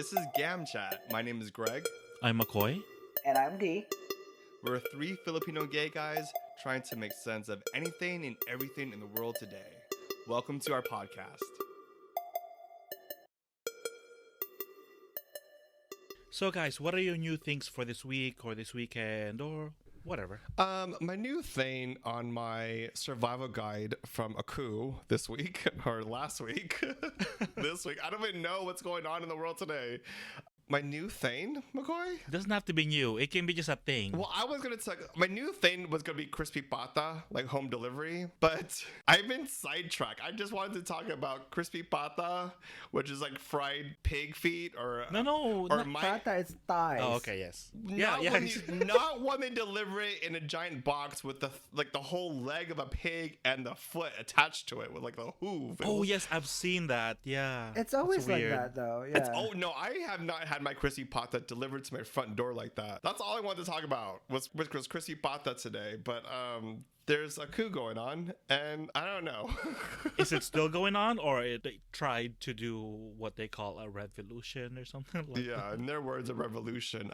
This is Gam Chat. My name is Greg. I'm McCoy. And I'm D. We're three Filipino gay guys trying to make sense of anything and everything in the world today. Welcome to our podcast. So guys, what are your new things for this week or this weekend or whatever? My new thing on my survival guide from a coup this week or last week, this week. I don't even know what's going on in the world today. My new thing, McCoy? Doesn't have to be new. It can be just a thing. Well, I was going to talk, my new thing was going to be crispy pata, like home delivery, but I've been sidetracked. I just wanted to talk about crispy pata, which is like fried pig feet or... No, or not Pata is thighs. Oh, okay, yes. Not when they deliver it in a giant box with the whole leg of a pig and the foot attached to it with like the hoof. Oh, yes, I've seen that. Yeah. It's always like weird. that, though. Yeah. Oh no, I have not had my crispy pata delivered to my front door like that. That's all I wanted to talk about was crispy pata today. But there's a coup going on, and I don't know. Is it still going on, or they tried to do what they call a revolution or something like Yeah, in their words, a revolution.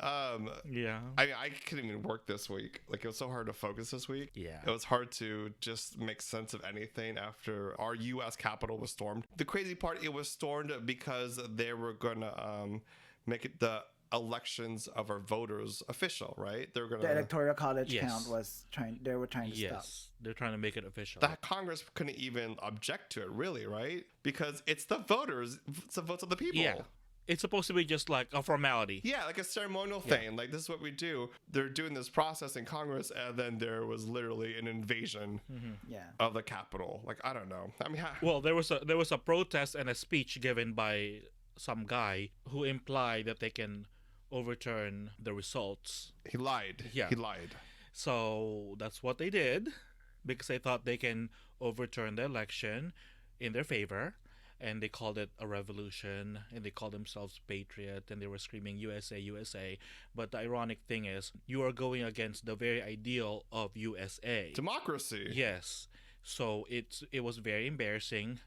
Yeah. I couldn't even work this week. Like, it was so hard to focus this week. Yeah. It was hard to just make sense of anything after our U.S. Capitol was stormed. The crazy part, it was stormed because they were going to make it the elections of our voters official, right? They're going The electoral college Yes. count was they were trying to stop. Yes. They're trying to make it official. that Congress couldn't even object to it, really, right? Because it's the voters, it's the votes of the people. Yeah. It's supposed to be just like a formality. Yeah, like a ceremonial thing. Like, this is what we do. They're doing this process in Congress, and then there was literally an invasion Yeah. of the Capitol. Like, I don't know. I mean, Well, there was a protest and a speech given by some guy who implied that they can overturn the results. he lied. Yeah. He lied. So that's what they did because they thought they can overturn the election in their favor. And they called it a revolution, and they called themselves patriot, and they were screaming USA, USA. But the ironic thing is, you are going against the very ideal of USA. Democracy. Yes. So it was very embarrassing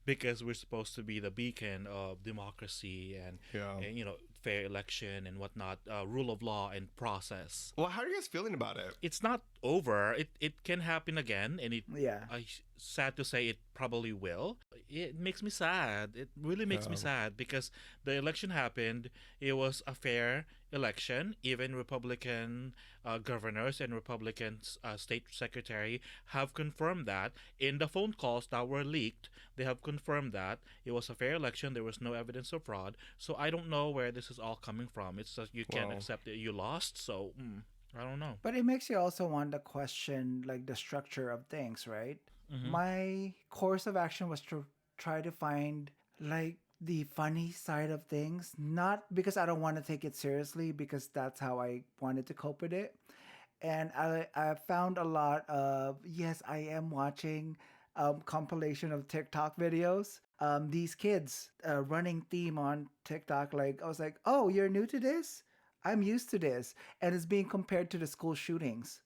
because we're supposed to be the beacon of democracy and, Yeah. and fair election and whatnot, rule of law and process. Well, how are you guys feeling about it? It's not over. It can happen again, and Yeah. sad to say it probably will. It makes me sad. It really makes me sad because the election happened. It was a fair election. Even Republican governors and Republican state secretary have confirmed that in the phone calls that were leaked. They have confirmed that it was a fair election. There was no evidence of fraud. So I don't know where this is all coming from. It's just you can't accept that you lost. So I don't know. But it makes you also want to question like the structure of things, right? My course of action was to try to find like the funny side of things, not because I don't want to take it seriously, because that's how I wanted to cope with it. And I found a lot of, yes, I am watching compilation of TikTok videos. These kids running theme on TikTok, like I was like, oh, you're new to this? I'm used to this. And it's being compared to the school shootings.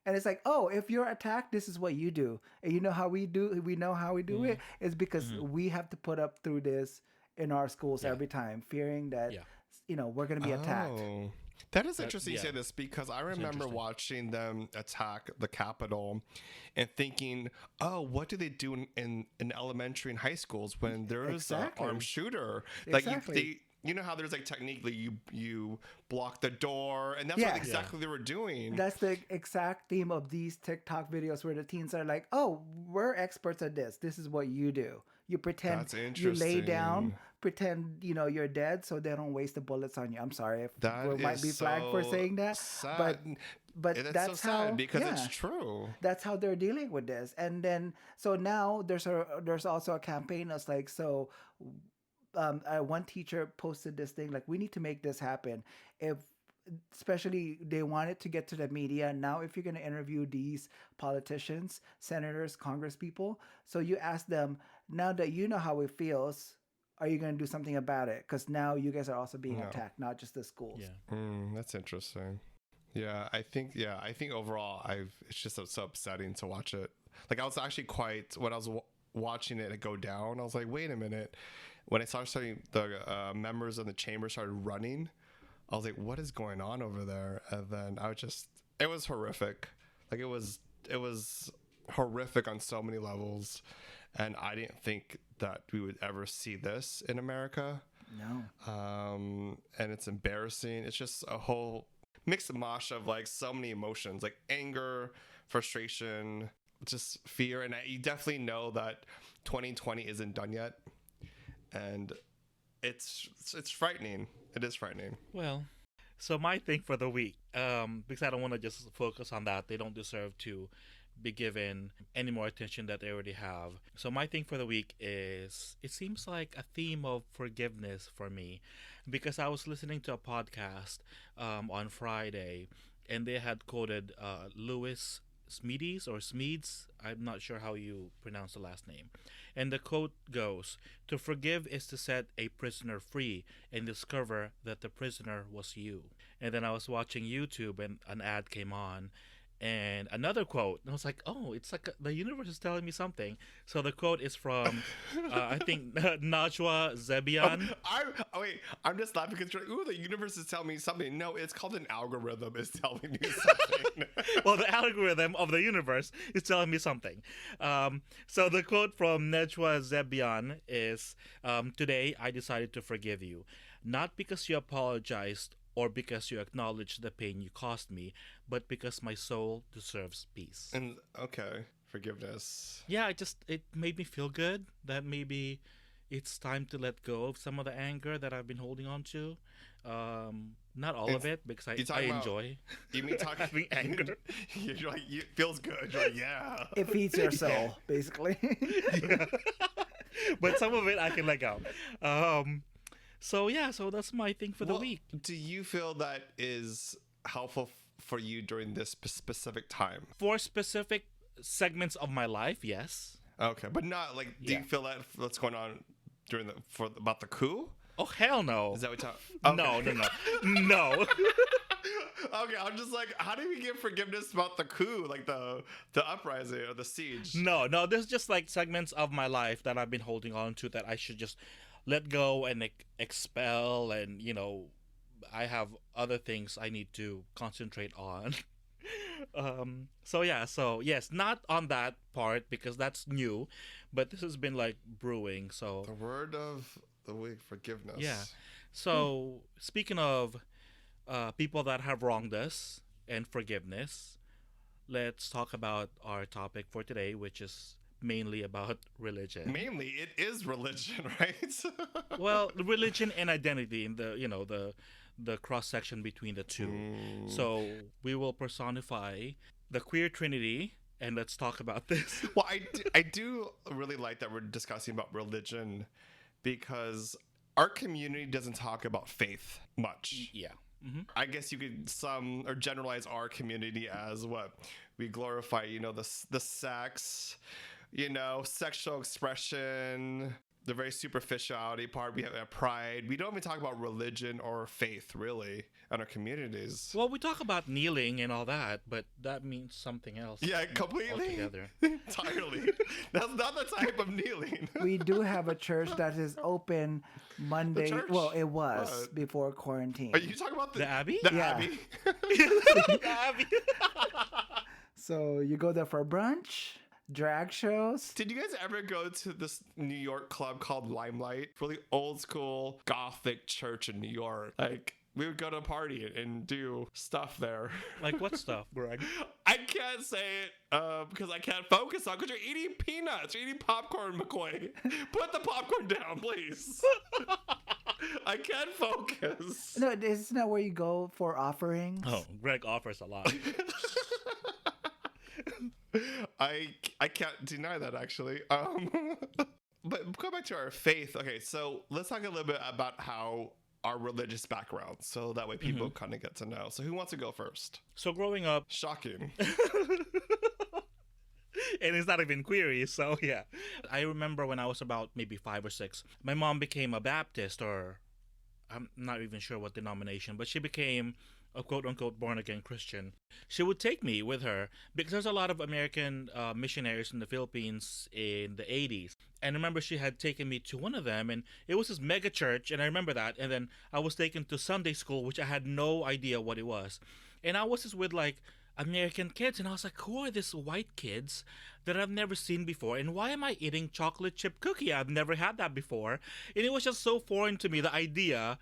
And it's like, oh, if you're attacked, this is what you do. And you know how we know how we do it? It's because we have to put up through this in our schools every time, fearing that, we're going to be attacked. Oh, that is interesting you say this, because I remember interesting. watching them attack the Capitol and thinking, oh, what do they do in elementary and high schools when there is Exactly. an armed shooter? Exactly. Like, you know how there's like technically you block the door, and that's Yeah. what exactly they were doing. That's the exact theme of these TikTok videos where the teens are like, oh, we're experts at this. This is what you do. You pretend That's you lay down, interesting. pretend, you're dead so they don't waste the bullets on you. I'm sorry if That we might is be flagged for so saying that. sad. But That's that's so how, sad because yeah, it's true. that's how they're dealing with this. And then, so now there's also a campaign that's like, so one teacher posted this thing like, we need to make this happen. Especially they want it to get to the media. Now, if you're going to interview these politicians, senators, congresspeople, so you ask them, now that you know how it feels, are you going to do something about it? Because now you guys are also being attacked, not just the schools. Yeah. That's interesting. Yeah, I think overall, it's just so upsetting to watch it. Like, I was actually when I was watching it go down, I was like, wait a minute. when I started the members of the chamber started running, I was like, what is going on over there? And then it was horrific. Like it was horrific on so many levels. And I didn't think that we would ever see this in America. No. And it's embarrassing. It's just a whole mixed mosh of like so many emotions, like anger, frustration, just fear. And you definitely know that 2020 isn't done yet. And it's frightening. It is frightening. Well, so my thing for the week, because I don't want to just focus on that. They don't deserve to be given any more attention that they already have. So my thing for the week is, it seems like a theme of forgiveness for me, because I was listening to a podcast on Friday, and they had quoted Lewis Smedes or Smedes. I'm not sure how you pronounce the last name. And the quote goes, "To forgive is to set a prisoner free and discover that the prisoner was you." And then I was watching YouTube and an ad came on, and another quote, and I was like, oh, it's like the universe is telling me something. So the quote is from I think Najwa Zebian. I'm just laughing because you're like, ooh, the universe is telling me something. No, it's called an algorithm is telling you something. Well, the algorithm of the universe is telling me something. So the quote from Najwa Zebian is, "Today I decided to forgive you, not because you apologized or because you acknowledge the pain you caused me, but because my soul deserves peace." And okay, forgiveness. Yeah, it made me feel good that maybe it's time to let go of some of the anger that I've been holding on to. Not all of it, because I enjoy You mean talking having anger. You're like, it feels good. You're like, yeah. It feeds your soul, basically. Yeah. But some of it I can let go. So that's my thing for the week. Do you feel that is helpful for you during this specific time? For specific segments of my life, yes. Okay, but not like, do you feel that what's going on about the coup? Oh, hell no. Is that what you're talking? Okay. No. Okay, I'm just like, how do we give forgiveness about the coup, like the uprising or the siege? No, there's just like segments of my life that I've been holding on to that I should just let go and expel, and I have other things I need to concentrate on. So yes, not on that part because that's new, but this has been like brewing. So the word of the week, forgiveness. Yeah. So speaking of people that have wronged us and forgiveness, let's talk about our topic for today, which is mainly about religion. Mainly, it is religion, right? Well, religion and identity in the cross section between the two. So we will personify the Queer Trinity, and let's talk about this. Well, I do really like that we're discussing about religion, because our community doesn't talk about faith much. Yeah. Mm-hmm. I guess you could generalize our community as what we glorify, the sex, sexual expression, the very superficiality part. We have pride. We don't even talk about religion or faith really in our communities. Well, we talk about kneeling and all that, but that means something else. Yeah, completely. Altogether. Entirely. That's not the type of kneeling. We do have a church that is open Monday. Well, it was before quarantine. Are you talking about the Abbey? The Yeah. Abbey? The Abbey. So you go there for brunch, drag shows. Did you guys ever go to this New York club called Limelight? Really old school Gothic church in New York. Like, we would go to a party and do stuff there. Like what stuff, Greg? I can't say it because I can't focus on, because you're eating peanuts. You're eating popcorn, McCoy. Put the popcorn down, please. I can't focus. No, isn't that where you go for offerings? Oh, Greg offers a lot. I can't deny that, actually. But go back to our faith. Okay, so let's talk a little bit about how our religious background, so that way people kind of get to know. So who wants to go first? So growing up, Shocking. and it's not even query, so yeah. I remember when I was about maybe 5 or 6, my mom became a Baptist or I'm not even sure what denomination, but she became a quote unquote born again Christian. She would take me with her because there's a lot of American missionaries in the Philippines in the 80s. And I remember she had taken me to one of them, and it was this mega church, and I remember that. And then I was taken to Sunday school, which I had no idea what it was. And I was just with like American kids, and I was like, who are these white kids that I've never seen before, and why am I eating chocolate chip cookie? I've never had that before, and it was just so foreign to me, the idea.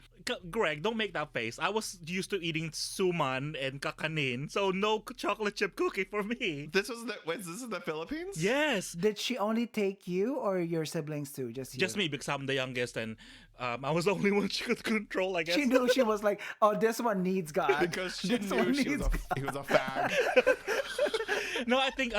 Greg, don't make that face. I was used to eating suman and kakanin, so no chocolate chip cookie for me. This was this is the Philippines? Yes. Did she only take you or your siblings too? Just you? Just me, because I'm the youngest, and I was the only one she could control, I guess. She knew, she was like, oh, this one needs God. Because she This knew one he needs was a fag. No, I think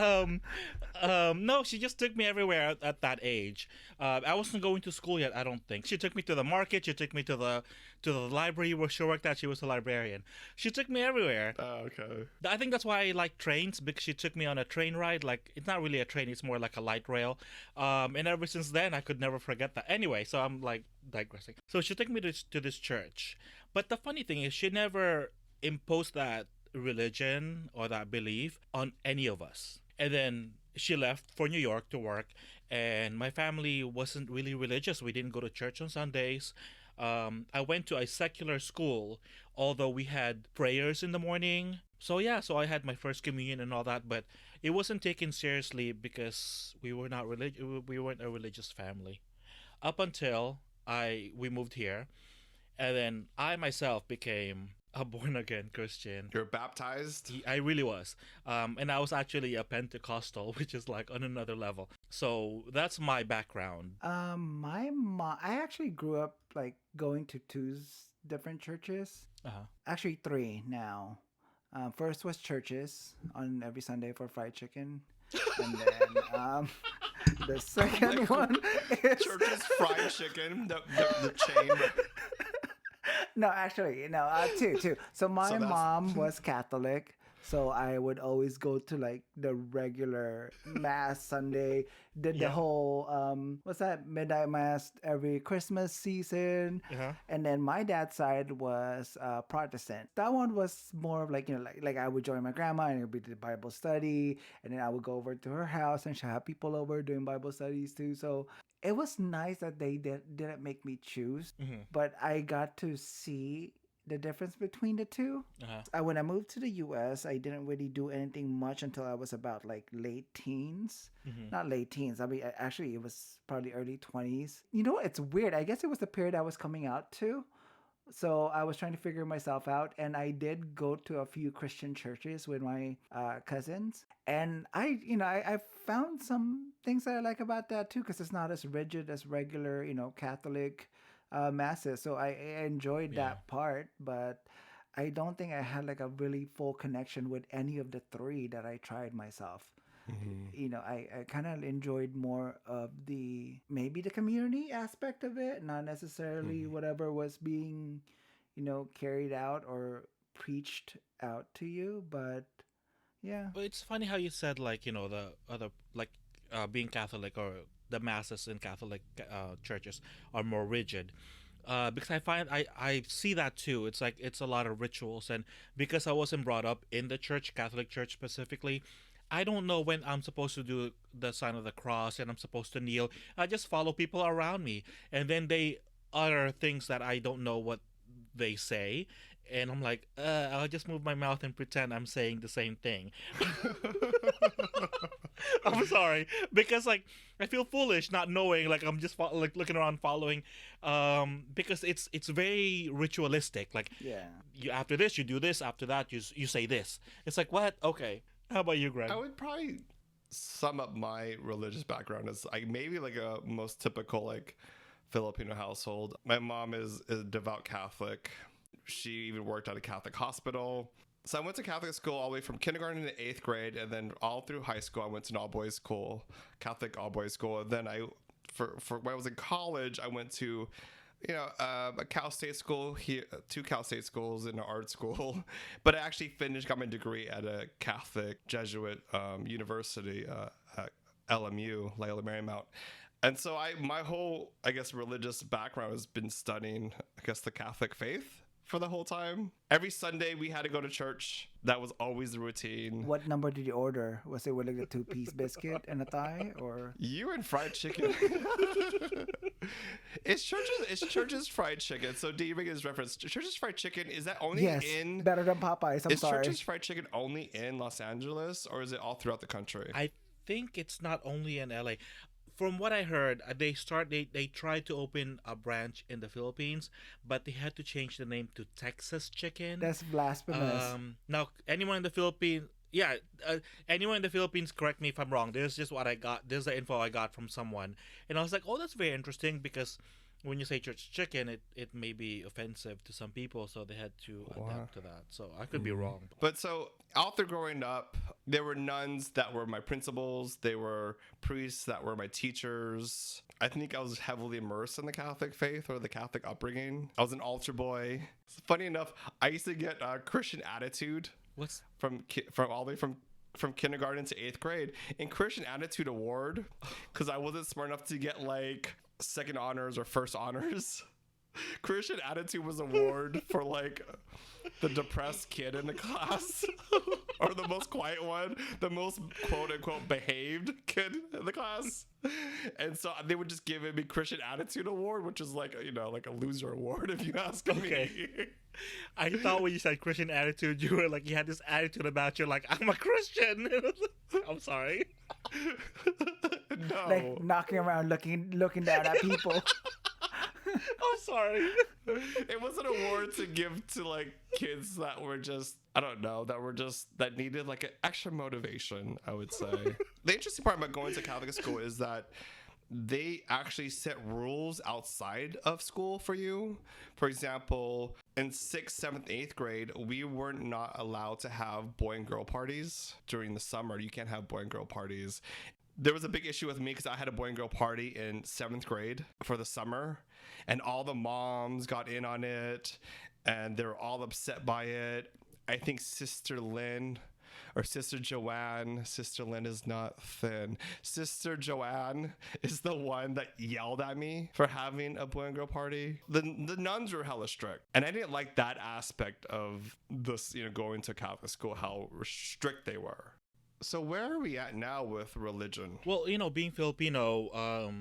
no, she just took me everywhere at that age. I wasn't going to school yet, I don't think. She took me to the market. She took me to the library where she worked at. She was a librarian. She took me everywhere. Oh, okay. I think that's why I like trains, because she took me on a train ride. Like, it's not really a train; it's more like a light rail. And ever since then, I could never forget that. Anyway, so I'm like digressing. So she took me to this church, but the funny thing is, she never imposed that religion or that belief on any of us. And then she left for New York to work, and my family wasn't really religious. We didn't go to church on Sundays. I went to a secular school, although we had prayers in the morning. So yeah, so I had my first communion and all that, but it wasn't taken seriously because we were not we weren't a religious family. Up until we moved here, and then I myself became a born again Christian. You're baptized? I really was. And I was actually a Pentecostal, which is like on another level. So that's my background. My mom, I actually grew up like going to two different churches. Uh-huh. Actually, three now. First was churches on every Sunday for fried chicken. And then the second one is Church's fried chicken, the chain. no, actually, no, two. So my mom was Catholic, so I would always go to like the regular mass Sunday, did the whole what's that, midnight mass every Christmas season. Uh-huh. And then my dad's side was Protestant. That one was more of like, you know, like I would join my grandma and it would be the Bible study, and then I would go over to her house and she'll have people over doing Bible studies too. So it was nice that they didn't make me choose, but I got to see the difference between the two. When I moved to the US, I didn't really do anything much until I was about like late teens. Not late teens. I mean, actually, it was probably early 20s. You know, it's weird. I guess it was the period I was coming out to. So I was trying to figure myself out, and I did go to a few Christian churches with my cousins, and I found some things that I like about that too, because it's not as rigid as regular, Catholic masses. So I enjoyed that part, but I don't think I had like a really full connection with any of the three that I tried myself. I kind of enjoyed more of maybe the community aspect of it, not necessarily whatever was being, carried out or preached out to you. But yeah. But it's funny how you said like, the other, like being Catholic or the masses in Catholic churches are more rigid. Because I find I see that too. It's like it's a lot of rituals, and because I wasn't brought up in the church, Catholic church specifically, I don't know when I'm supposed to do the sign of the cross and I'm supposed to kneel. I just follow people around me, and then they utter things that I don't know what they say, and I'm like, I'll just move my mouth and pretend I'm saying the same thing. I'm sorry, because like I feel foolish not knowing, like I'm just like looking around following, because it's very ritualistic. Like, you after this you do this, after that you say this. It's like, what? Okay. How about you, Greg? I would probably sum up my religious background as like maybe like a most typical like Filipino household. My mom is a devout Catholic. She even worked at a Catholic hospital. So I went to Catholic school all the way from kindergarten to 8th grade, and then all through high school I went to an all-boys school, Catholic all-boys school. And then for when I was in college, I went to a Cal State school here, 2 Cal State schools and an art school, but I actually got my degree at a Catholic Jesuit university, at LMU, Loyola Marymount. And so my whole, I guess, religious background has been studying, I guess, the Catholic faith for the whole time. Every Sunday we had to go to church. That was always the routine. What number did you order? Was it with like a 2-piece biscuit and a thigh, or You and fried chicken. It's church's fried chicken. So do you make this reference? Church's fried chicken, is that only yes, in better than Popeyes? I'm is sorry. Church's fried chicken only in Los Angeles, or is it all throughout the country? I think it's not only in LA. From what I heard, they tried to open a branch in the Philippines, but they had to change the name to Texas Chicken. That's blasphemous. Now, anyone in the Philippines, anyone in the Philippines, correct me if I'm wrong. This is just what I got. This is the info I got from someone, and I was like, oh, that's very interesting because when you say church chicken, it may be offensive to some people, so they had to adapt to that. So I could be wrong. But so out there growing up, there were nuns that were my principals. They were priests that were my teachers. I think I was heavily immersed in the Catholic faith or the Catholic upbringing. I was an altar boy. Funny enough, I used to get Christian attitude. What's from all the way from kindergarten to 8th grade and Christian Attitude Award because I wasn't smart enough to get like second honors or first honors. Christian Attitude was award for like the depressed kid in the class or the most quiet one, the most quote unquote behaved kid in the class. And so they would just give me Christian Attitude Award, which is like, you know, like a loser award if you ask me. I thought when you said Christian attitude, you were like, you had this attitude about you, like, I'm a Christian. I'm sorry. No. Like knocking around, looking down at people. I'm sorry. It was an award to give to like kids that were just, I don't know, that needed like an extra motivation, I would say. The interesting part about going to Catholic school is that they actually set rules outside of school for you. For example, in 6th, 7th, 8th grade, we were not allowed to have boy and girl parties during the summer. You can't have boy and girl parties. There was a big issue with me because I had a boy and girl party in 7th grade for the summer, and all the moms got in on it, and they were all upset by it. I think Sister Lynn or Sister Joanne, Sister Lynn is not thin. Sister Joanne is the one that yelled at me for having a boy and girl party. The nuns were hella strict, and I didn't like that aspect of this, you know, going to Catholic school, how strict they were. So where are we at now with religion? Well, you know, being Filipino,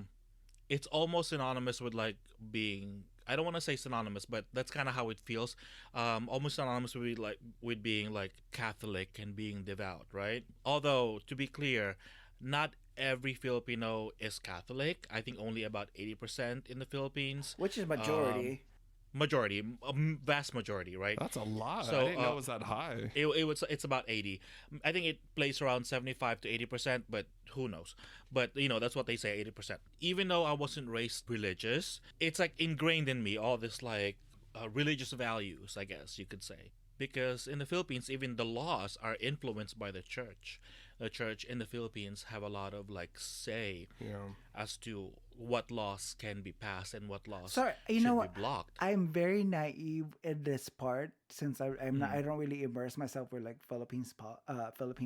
it's almost synonymous with like being, I don't want to say synonymous, but that's kind of how it feels. Almost synonymous with being like Catholic and being devout, right? Although, to be clear, not every Filipino is Catholic. I think only about 80% in the Philippines. Which is majority. Majority, a vast majority, right? That's a lot. So, I didn't know it was that high. It's about 80. I think it plays around 75 to 80%, but who knows? But you know, that's what they say, 80%. Even though I wasn't raised religious, it's like ingrained in me all this like religious values, I guess you could say. Because in the Philippines, even the laws are influenced by the church. The church in the Philippines have a lot of like say as to what laws can be passed and what laws Sorry, you should know be what? blocked. I'm very naive in this part since I'm not, I don't really immerse myself with like Philippine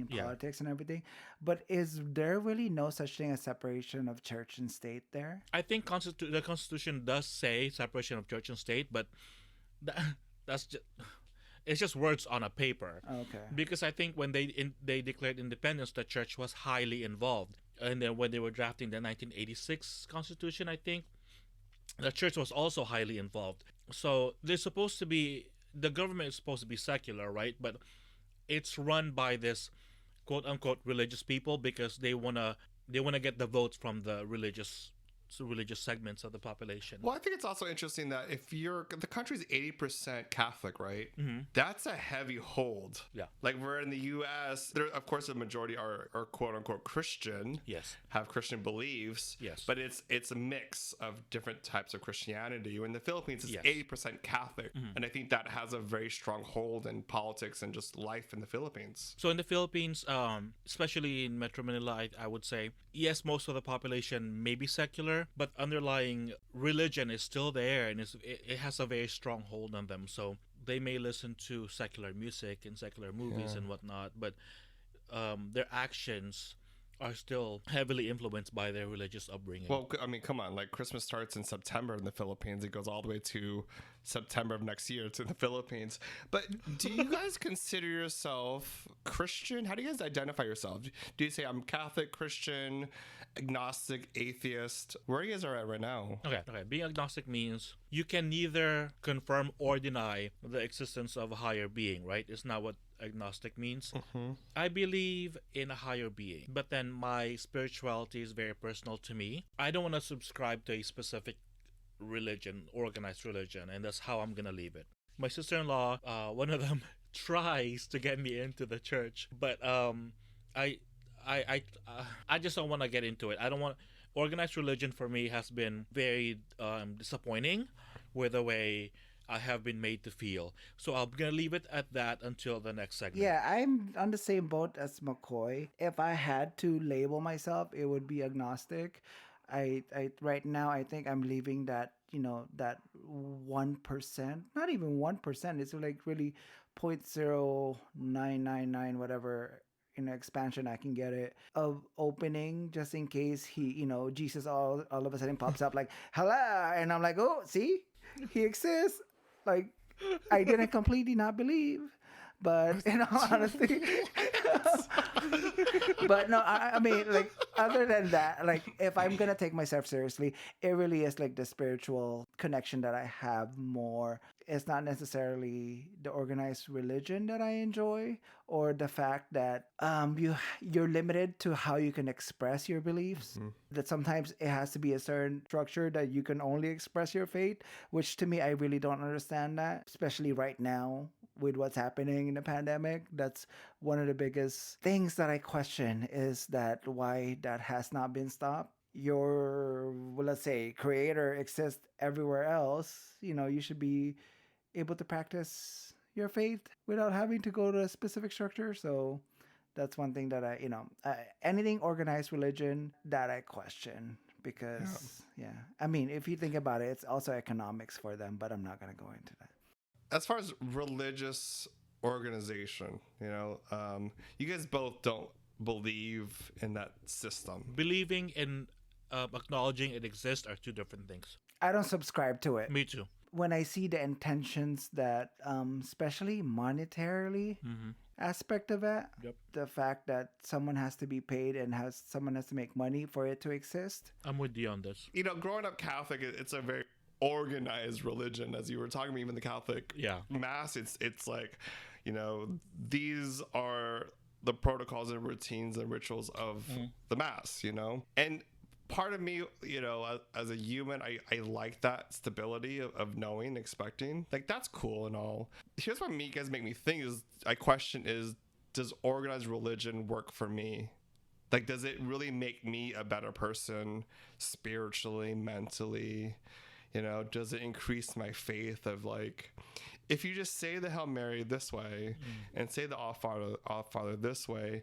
politics and everything. But is there really no such thing as separation of church and state there? I think the Constitution does say separation of church and state, but that's just it's just words on a paper. Okay. Because I think when they declared independence, the church was highly involved. And then when they were drafting the 1986 Constitution, I think the church was also highly involved. So they're supposed to be, the government is supposed to be secular, right? But it's run by this quote unquote religious people because they wanna get the votes from the religious segments of the population. Well, I think it's also interesting that if the country's 80% Catholic, right? Mm-hmm. That's a heavy hold. Yeah. Like we're in the U.S., there, of course, the majority are quote unquote Christian. Yes. Have Christian beliefs. Yes. But it's a mix of different types of Christianity. In the Philippines, it's 80% Catholic. Mm-hmm. And I think that has a very strong hold in politics and just life in the Philippines. So in the Philippines, especially in Metro Manila, I would say, yes, most of the population may be secular, but underlying religion is still there and it has a very strong hold on them. So they may listen to secular music and secular movies and whatnot, but their actions are still heavily influenced by their religious upbringing. Well, I mean, come on. Like, Christmas starts in September in the Philippines. It goes all the way to September of next year to the Philippines. But do you guys consider yourself Christian? How do you guys identify yourself? Do you say I'm Catholic, Christian, agnostic, atheist? Where you guys are at right now? Okay. Being agnostic means you can neither confirm or deny the existence of a higher being, right? It's not what agnostic means. I believe in a higher being, but then my spirituality is very personal to me. I don't want to subscribe to a specific religion, organized religion, and that's how I'm gonna leave it. My sister-in-law, one of them tries to get me into the church, but I I just don't want to get into it. I don't want organized religion. For me has been very disappointing with the way I have been made to feel. So I'm gonna leave it at that until the next segment. Yeah, I'm on the same boat as McCoy. If I had to label myself, it would be agnostic. I right now I think I'm leaving that, that 1%, not even 1%. It's like really 0.0999 whatever expansion I can get it of opening, just in case Jesus all of a sudden pops up like hello, and I'm like, oh, see, he exists. Like, I didn't completely not believe, but honestly, but no, I mean, like, other than that, like, if I'm gonna take myself seriously, it really is like the spiritual connection that I have more. It's not necessarily the organized religion that I enjoy, or the fact that you're limited to how you can express your beliefs. That sometimes it has to be a certain structure that you can only express your faith, which to me I really don't understand that, especially right now with what's happening in the pandemic. That's one of the biggest things that I question, is that why that has not been stopped. Your, well, let's say, creator exists everywhere else. You should be able to practice your faith without having to go to a specific structure. So that's one thing that anything organized religion that I question, because I mean, if you think about it, it's also economics for them, but I'm not going to go into that. As far as religious organization, you guys both don't believe in that system. Believing in acknowledging it exists are two different things. I don't subscribe to it. Me too. When I see the intentions that, especially monetarily aspect of it, the fact that someone has to be paid and someone has to make money for it to exist. I'm with you on this. Growing up Catholic, it's a very organized religion, as you were talking about. Even the Catholic Mass, it's like, these are the protocols and routines and rituals of the Mass, and part of me, as a human, I like that stability of knowing, expecting. Like, that's cool and all. Here's what you guys make me think is, I question is, does organized religion work for me? Like, does it really make me a better person spiritually, mentally? Does it increase my faith of, like, if you just say the Hail Mary this way and say the Our Father this way,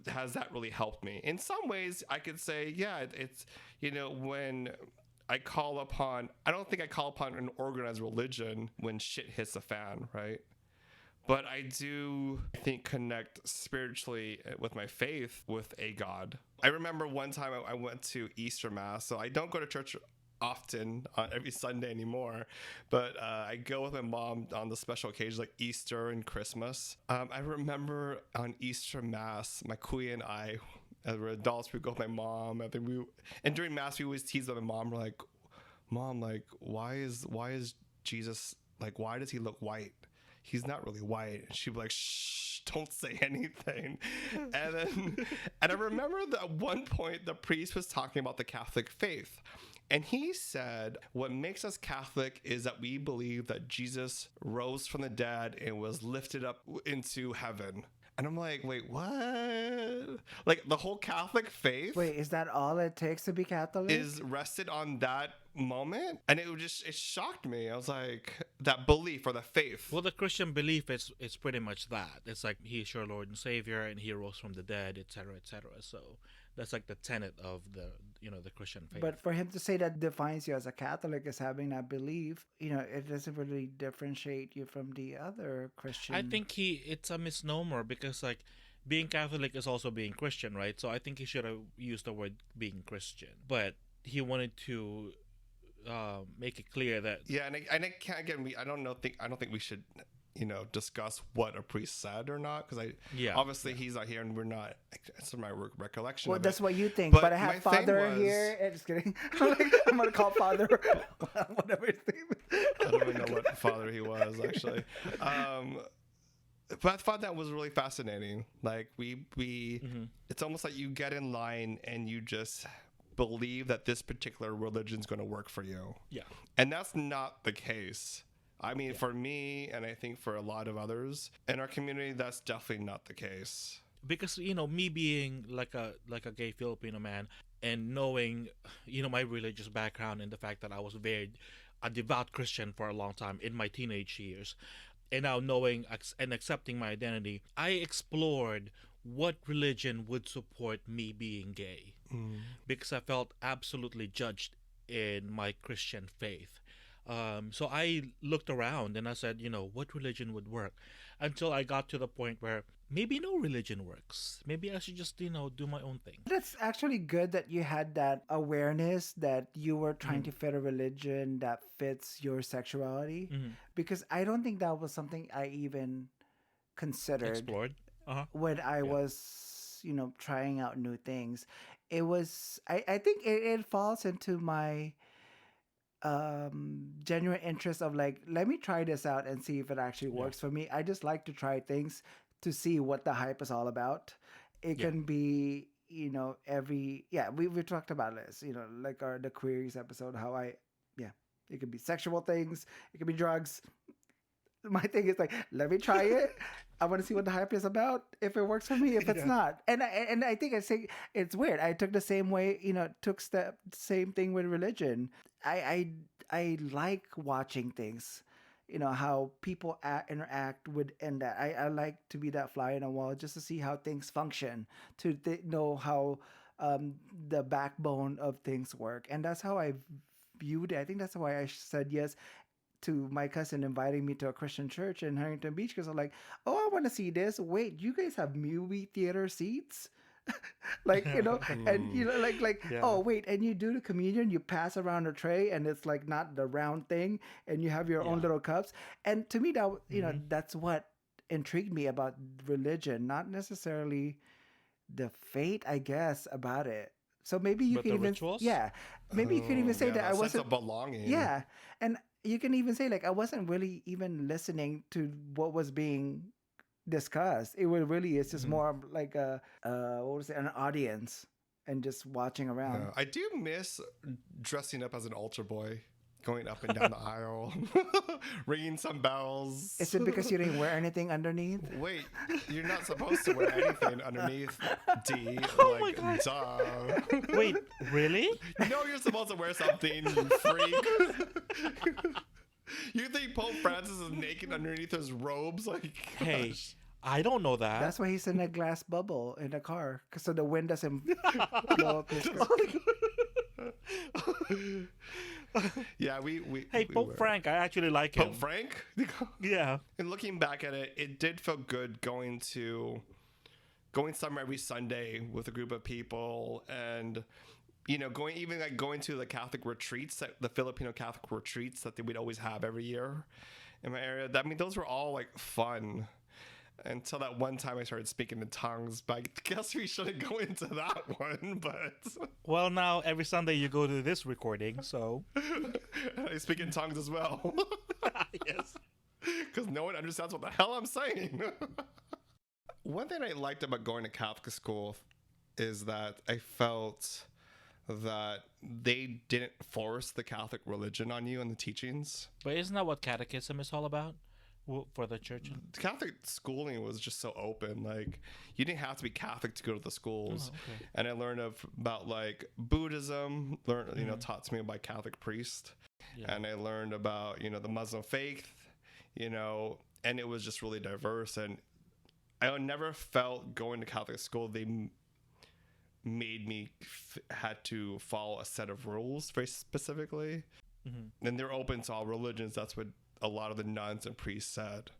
has that really helped me? In some ways, I could say, yeah, it's, when I don't think I call upon an organized religion when shit hits the fan, right? But I do, I think, connect spiritually with my faith with a God. I remember one time I went to Easter Mass, so I don't go to church often on every Sunday anymore, but I go with my mom on the special occasions like Easter and Christmas. I remember on Easter Mass, my kuya and I, as we're adults, we go with my mom. And during Mass we always tease about my mom. We're like, Mom, like, why is Jesus, like, why does he look white? He's not really white. And she'd be like, shh, don't say anything. And I remember that at one point the priest was talking about the Catholic faith. And he said, what makes us Catholic is that we believe that Jesus rose from the dead and was lifted up into heaven. And I'm like, wait, what? Like, the whole Catholic faith? Wait, is that all it takes to be Catholic? Is rested on that moment? And it shocked me. I was like, that belief or the faith. Well, the Christian belief is pretty much that. It's like, he is your Lord and Savior, and he rose from the dead, etc., etc. So that's like the tenet of the Christian faith. But for him to say that defines you as a Catholic as having that belief, it doesn't really differentiate you from the other Christian. I think it's a misnomer, because, like, being Catholic is also being Christian, right? So I think he should have used the word being Christian, but he wanted to make it clear that Yeah, and I can't again. I don't think we should, discuss what a priest said or not, because obviously he's not here and we're not. It's my recollection. Well, of that's it. what you think, But but I my have thing Father was- here. Just kidding. I'm gonna call Father whatever his name is. I don't even know what father he was actually. But I thought that was really fascinating. Like it's almost like you get in line and you just believe that this particular religion's going to work for you. Yeah. And that's not the case. I mean, for me, and I think for a lot of others in our community, that's definitely not the case. because me being like a gay Filipino man and knowing my religious background and the fact that I was a devout Christian for a long time in my teenage years, and now knowing and accepting my identity, I explored what religion would support me being gay, because I felt absolutely judged in my Christian faith. So I looked around and I said, what religion would work, until I got to the point where maybe no religion works. Maybe I should just, do my own thing. That's actually good that you had that awareness that you were trying to fit a religion that fits your sexuality, because I don't think that was something I even considered Explored. when I was, trying out new things. It was, I think it falls into my genuine interest of like, let me try this out and see if it actually works for me. I just like to try things to see what the hype is all about. It can be, we've talked about this, like the queries episode, how it could be sexual things, it could be drugs. My thing is like, let me try it. I want to see what the hype is about. If it works for me, if it's not, and I think I say it's weird. I took the same way, same thing with religion. I like watching things, how people interact with, and that I like to be that fly in a wall just to see how things function, to know how the backbone of things work, and that's how I viewed it. I think that's why I said yes to my cousin inviting me to a Christian church in Huntington Beach, because I'm like, oh, I want to see this. Wait, you guys have movie theater seats? And oh wait, and you do the communion, you pass around a tray, and it's like not the round thing, and you have your own little cups. And to me, that that's what intrigued me about religion, not necessarily the fate, I guess, about it. So maybe you can even rituals? maybe you could even say that I sense wasn't of belonging. Yeah, and you can even say like I wasn't really even listening to what was being discussed. It was really, it's just more like an audience and just watching around. I do miss dressing up as an altar boy, going up and down the aisle, ringing some bells. Is it because you didn't wear anything underneath? Wait, you're not supposed to wear anything underneath, D. my God. Duh. Wait, really? You're supposed to wear something, you freak. You think Pope Francis is naked underneath his robes? Like, Hey, gosh. I don't know that. That's why he's in a glass bubble in the car, so the wind doesn't blow up his car. Yeah, we Hey, we Pope were. Frank, I actually like him. Pope Frank? Yeah. And looking back at it, it did feel good going somewhere every Sunday with a group of people, and going to the Catholic retreats, the Filipino Catholic retreats that we'd always have every year in my area. I mean, those were all like fun. Until that one time I started speaking in tongues, but I guess we shouldn't go into that one. But Well, now every Sunday you go to this recording, so I speak in tongues as well. yes. Because no one understands what the hell I'm saying. One thing I liked about going to Catholic school is that I felt that they didn't force the Catholic religion on you and the teachings. But isn't that what catechism is all about for the church? Catholic schooling was just so open. Like, you didn't have to be Catholic to go to the schools. Oh, okay. And I learned about like Buddhism, taught to me by Catholic priest. Yeah. And I learned about, the Muslim faith, and it was just really diverse. And I never felt going to Catholic school, they made me had to follow a set of rules very specifically. And they're open to all religions. That's what a lot of the nuns and priests said,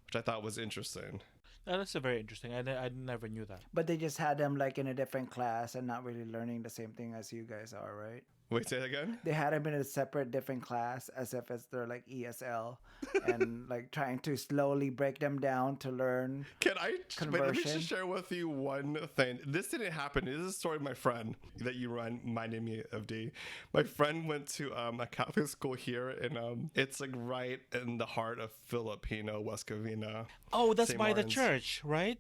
which I thought was interesting. That's a very interesting. I never knew that. But they just had them like in a different class and not really learning the same thing as you guys are, right? Wait, say that again? They had them in a separate, different class as if it's their like ESL, and like trying to slowly break them down to learn Can I wait, let me conversion. just share with you one thing. This didn't happen. This is a story of my friend that you reminded me of, D. My friend went to a Catholic school here, and it's like right in the heart of Filipino, West Covina. Oh, that's St. by the Martin's. church, right?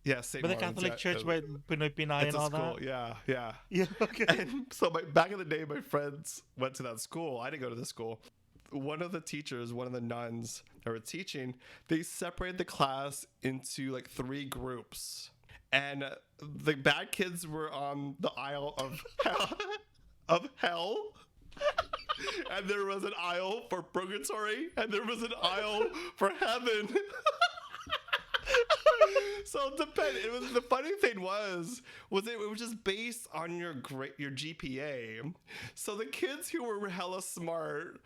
Yeah, St. By the Martin's, Catholic yeah, church, where Pinoy Pinay it's and a all school. that. Yeah, yeah. Yeah. Okay. And so back in the day, my friends went to that school. I didn't go to the school. One of the teachers, one of the nuns that were teaching, they separated the class into like 3 groups. And the bad kids were on the aisle of hell. And there was an aisle for purgatory. And there was an aisle for heaven. So it depended. The funny thing was it was just based on your GPA. So the kids who were hella smart,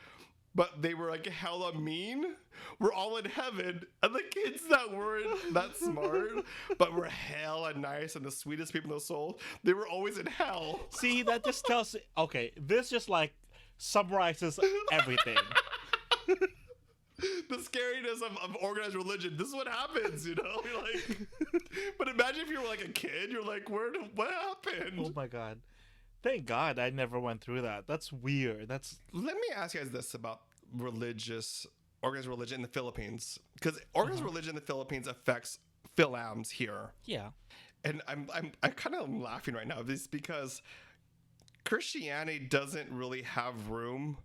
but they were like hella mean, were all in heaven, and the kids that weren't that smart but were hella nice and the sweetest people in the soul, they were always in hell. See, that just tells. Okay, this just like summarizes everything. The scariness of organized religion. This is what happens, you know? You're like, but imagine if you were like a kid. You're like, what happened? Oh my god. Thank God I never went through that. That's weird. Let me ask you guys this about organized religion in the Philippines, because organized religion in the Philippines affects Philams here, Yeah. and I kind of laughing right now because Christianity doesn't really have room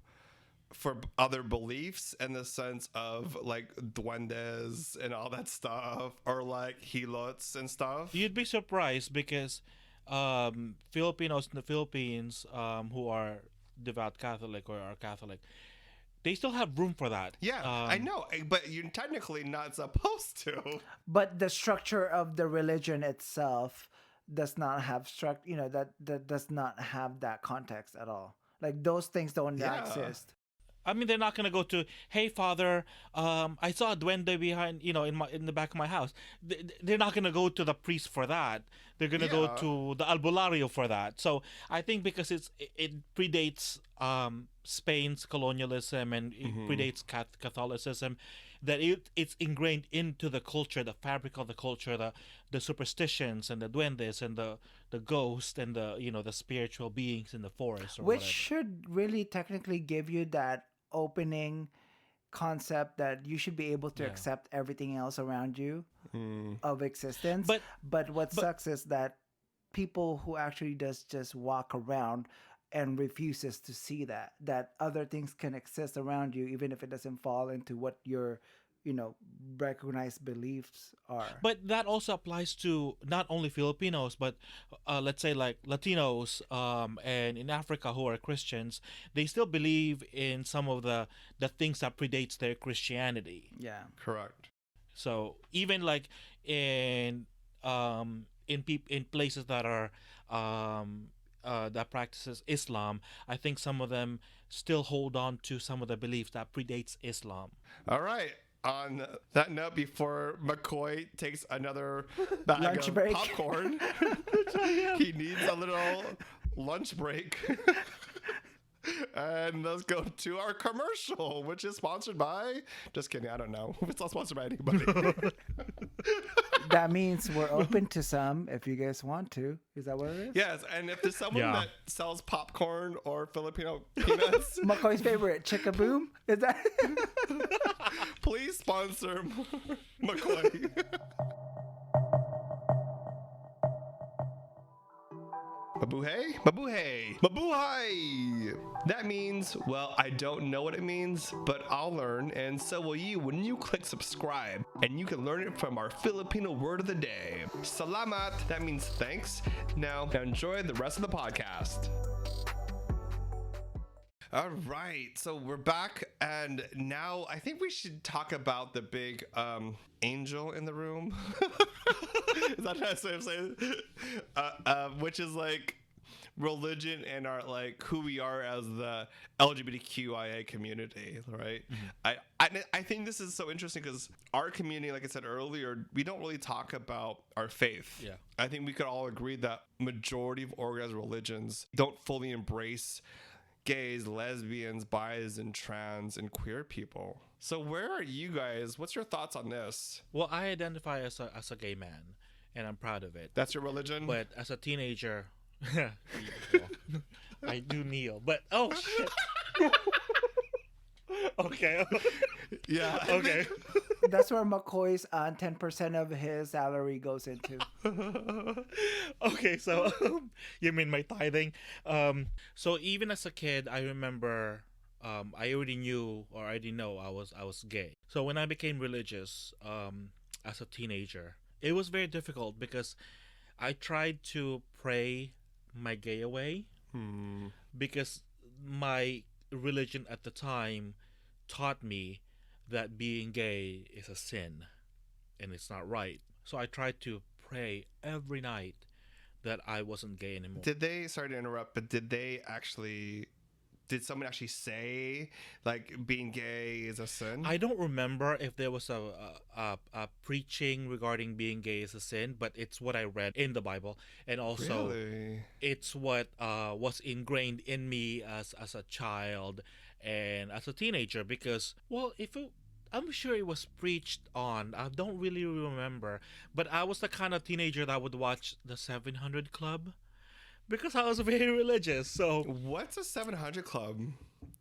for other beliefs in the sense of like duendes and all that stuff, or like helots and stuff. You'd be surprised because Filipinos in the Philippines who are devout Catholic or are Catholic, they still have room for that. Yeah, I know, but you're technically not supposed to. But the structure of the religion itself does not have that does not have that context at all. Like those things don't Yeah. exist. I mean, they're not gonna go to, hey Father, I saw a duende behind, in the back of my house. They're not gonna go to the priest for that. They're gonna go Yeah. to the albularyo for that. So I think because it predates Spain's colonialism and it predates Catholicism, that it's ingrained into the culture, the fabric of the culture, the superstitions and the duendes and the ghost and the spiritual beings in the forest or Which whatever. should really technically give you that opening concept that you should be able to Yeah. accept everything else around you of existence. But- But what sucks is that people who actually does just walk around and refuses to see that other things can exist around you even if it doesn't fall into what your recognized beliefs are. But that also applies to not only Filipinos, but let's say like Latinos and in Africa who are Christians. They still believe in some of the things that predates their Christianity. Yeah. Correct. So even like in places that are that practices Islam, I think some of them still hold on to some of the beliefs that predates Islam. All right. On that note, before McCoy takes another bag Lunch of break. popcorn, he needs a little lunch break. And let's go to our commercial, which is sponsored by... Just kidding, I don't know. It's not sponsored by anybody. That means we're open to some if you guys want to. Is that what it is? Yes, and if there's someone Yeah. that sells popcorn or Filipino peanuts, McCoy's favorite, Chickaboom? Is that? please sponsor McCoy. Mabuhay? Mabuhay! Mabuhay! That means, well, I don't know what it means, but I'll learn, and so will you when you click subscribe. And you can learn it from our Filipino word of the day. Salamat, that means thanks. Now enjoy the rest of the podcast. All right, so we're back, and now I think we should talk about the big angel in the room. Is that what I'm saying? Which is like religion and our like who we are as the LGBTQIA community, right? I think this is so interesting because our community, like I said earlier, we don't really talk about our faith. Yeah. I think we could all agree that majority of organized religions don't fully embrace gays, lesbians, bis, and trans and queer people. So where are you guys? What's your thoughts on this? Well, I identify as a gay man, and I'm proud of it. That's your religion? But as a teenager, I do kneel. But oh shit. Okay. Yeah. Okay. That's where McCoy's 10% of his salary goes into. Okay, so you mean my tithing? So even as a kid, I remember I already knew or I already know I was gay. So when I became religious as a teenager, it was very difficult because I tried to pray my gay away because my religion at the time taught me that being gay is a sin and it's not right. So I tried to pray every night that I wasn't gay anymore. Sorry to interrupt, but did someone actually say like being gay is a sin? I don't remember if there was a preaching regarding being gay is a sin, but it's what I read in the Bible, and also Really? it's what was ingrained in me as a child and as a teenager. Because I'm sure it was preached on. I don't really remember, but I was the kind of teenager that would watch the 700 Club because I was very religious. So What's a 700 Club?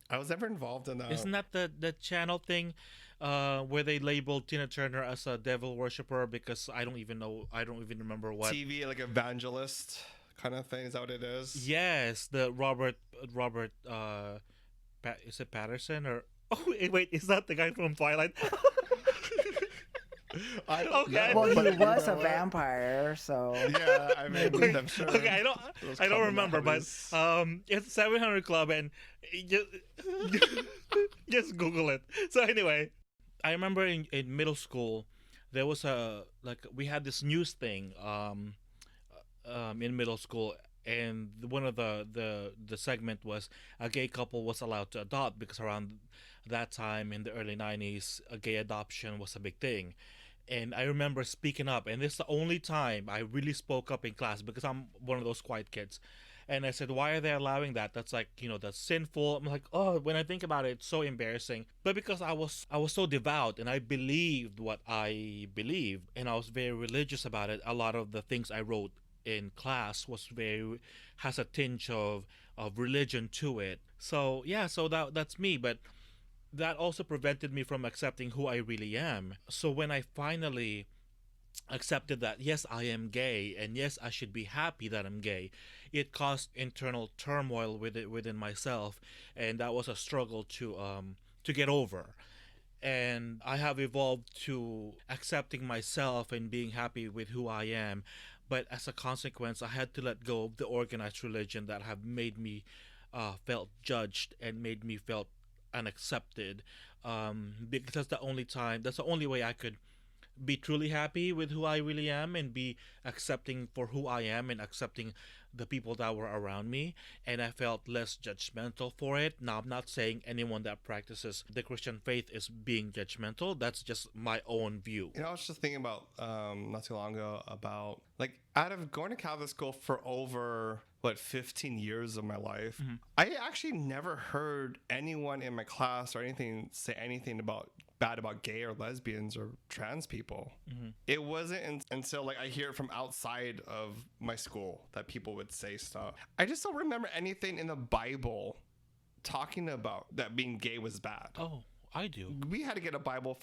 I was never involved in that. isn't that the channel thing where they labeled Tina Turner as a devil worshiper? Because I don't even remember what. TV, like evangelist kind of thing? Is that what it is? Yes, the Robert is it Patterson or wait, is that the guy from Twilight? I don't Okay. know. Well, he but was you a know what? vampire, so Yeah, I mean, I'm sure. Okay, those I don't remember, but commonalities. it's 700 Club, and just just Google it. So anyway, I remember in middle school there was we had this news thing in middle school, and one of the segment was a gay couple was allowed to adopt because around that time in the early 90s a gay adoption was a big thing. And I remember speaking up, and this is the only time I really spoke up in class because I'm one of those quiet kids. And I said, why are they allowing that? That's like, that's sinful. I'm like, oh, when I think about it, it's so embarrassing. But because I was so devout and I believed what I believed and I was very religious about it, a lot of the things I wrote in class has a tinge of religion to it. So yeah, so that's me. But that also prevented me from accepting who I really am. So when I finally accepted that yes, I am gay and yes, I should be happy that I'm gay, it caused internal turmoil within myself, and that was a struggle to get over. And I have evolved to accepting myself and being happy with who I am. But as a consequence, I had to let go of the organized religion that have made me felt judged and made me felt unaccepted, because that's the only way I could be truly happy with who I really am and be accepting for who I am and accepting the people that were around me. And I felt less judgmental for it. Now, I'm not saying anyone that practices the Christian faith is being judgmental. That's just my own view. I was just thinking about not too long ago about like out of going to Catholic school for over 15 years of my life, I actually never heard anyone in my class or anything say anything bad about gay or lesbians or trans people. It wasn't until like I hear it from outside of my school that people would say stuff. I just don't remember anything in the Bible talking about that being gay was bad. Oh, I do. We had to get a Bible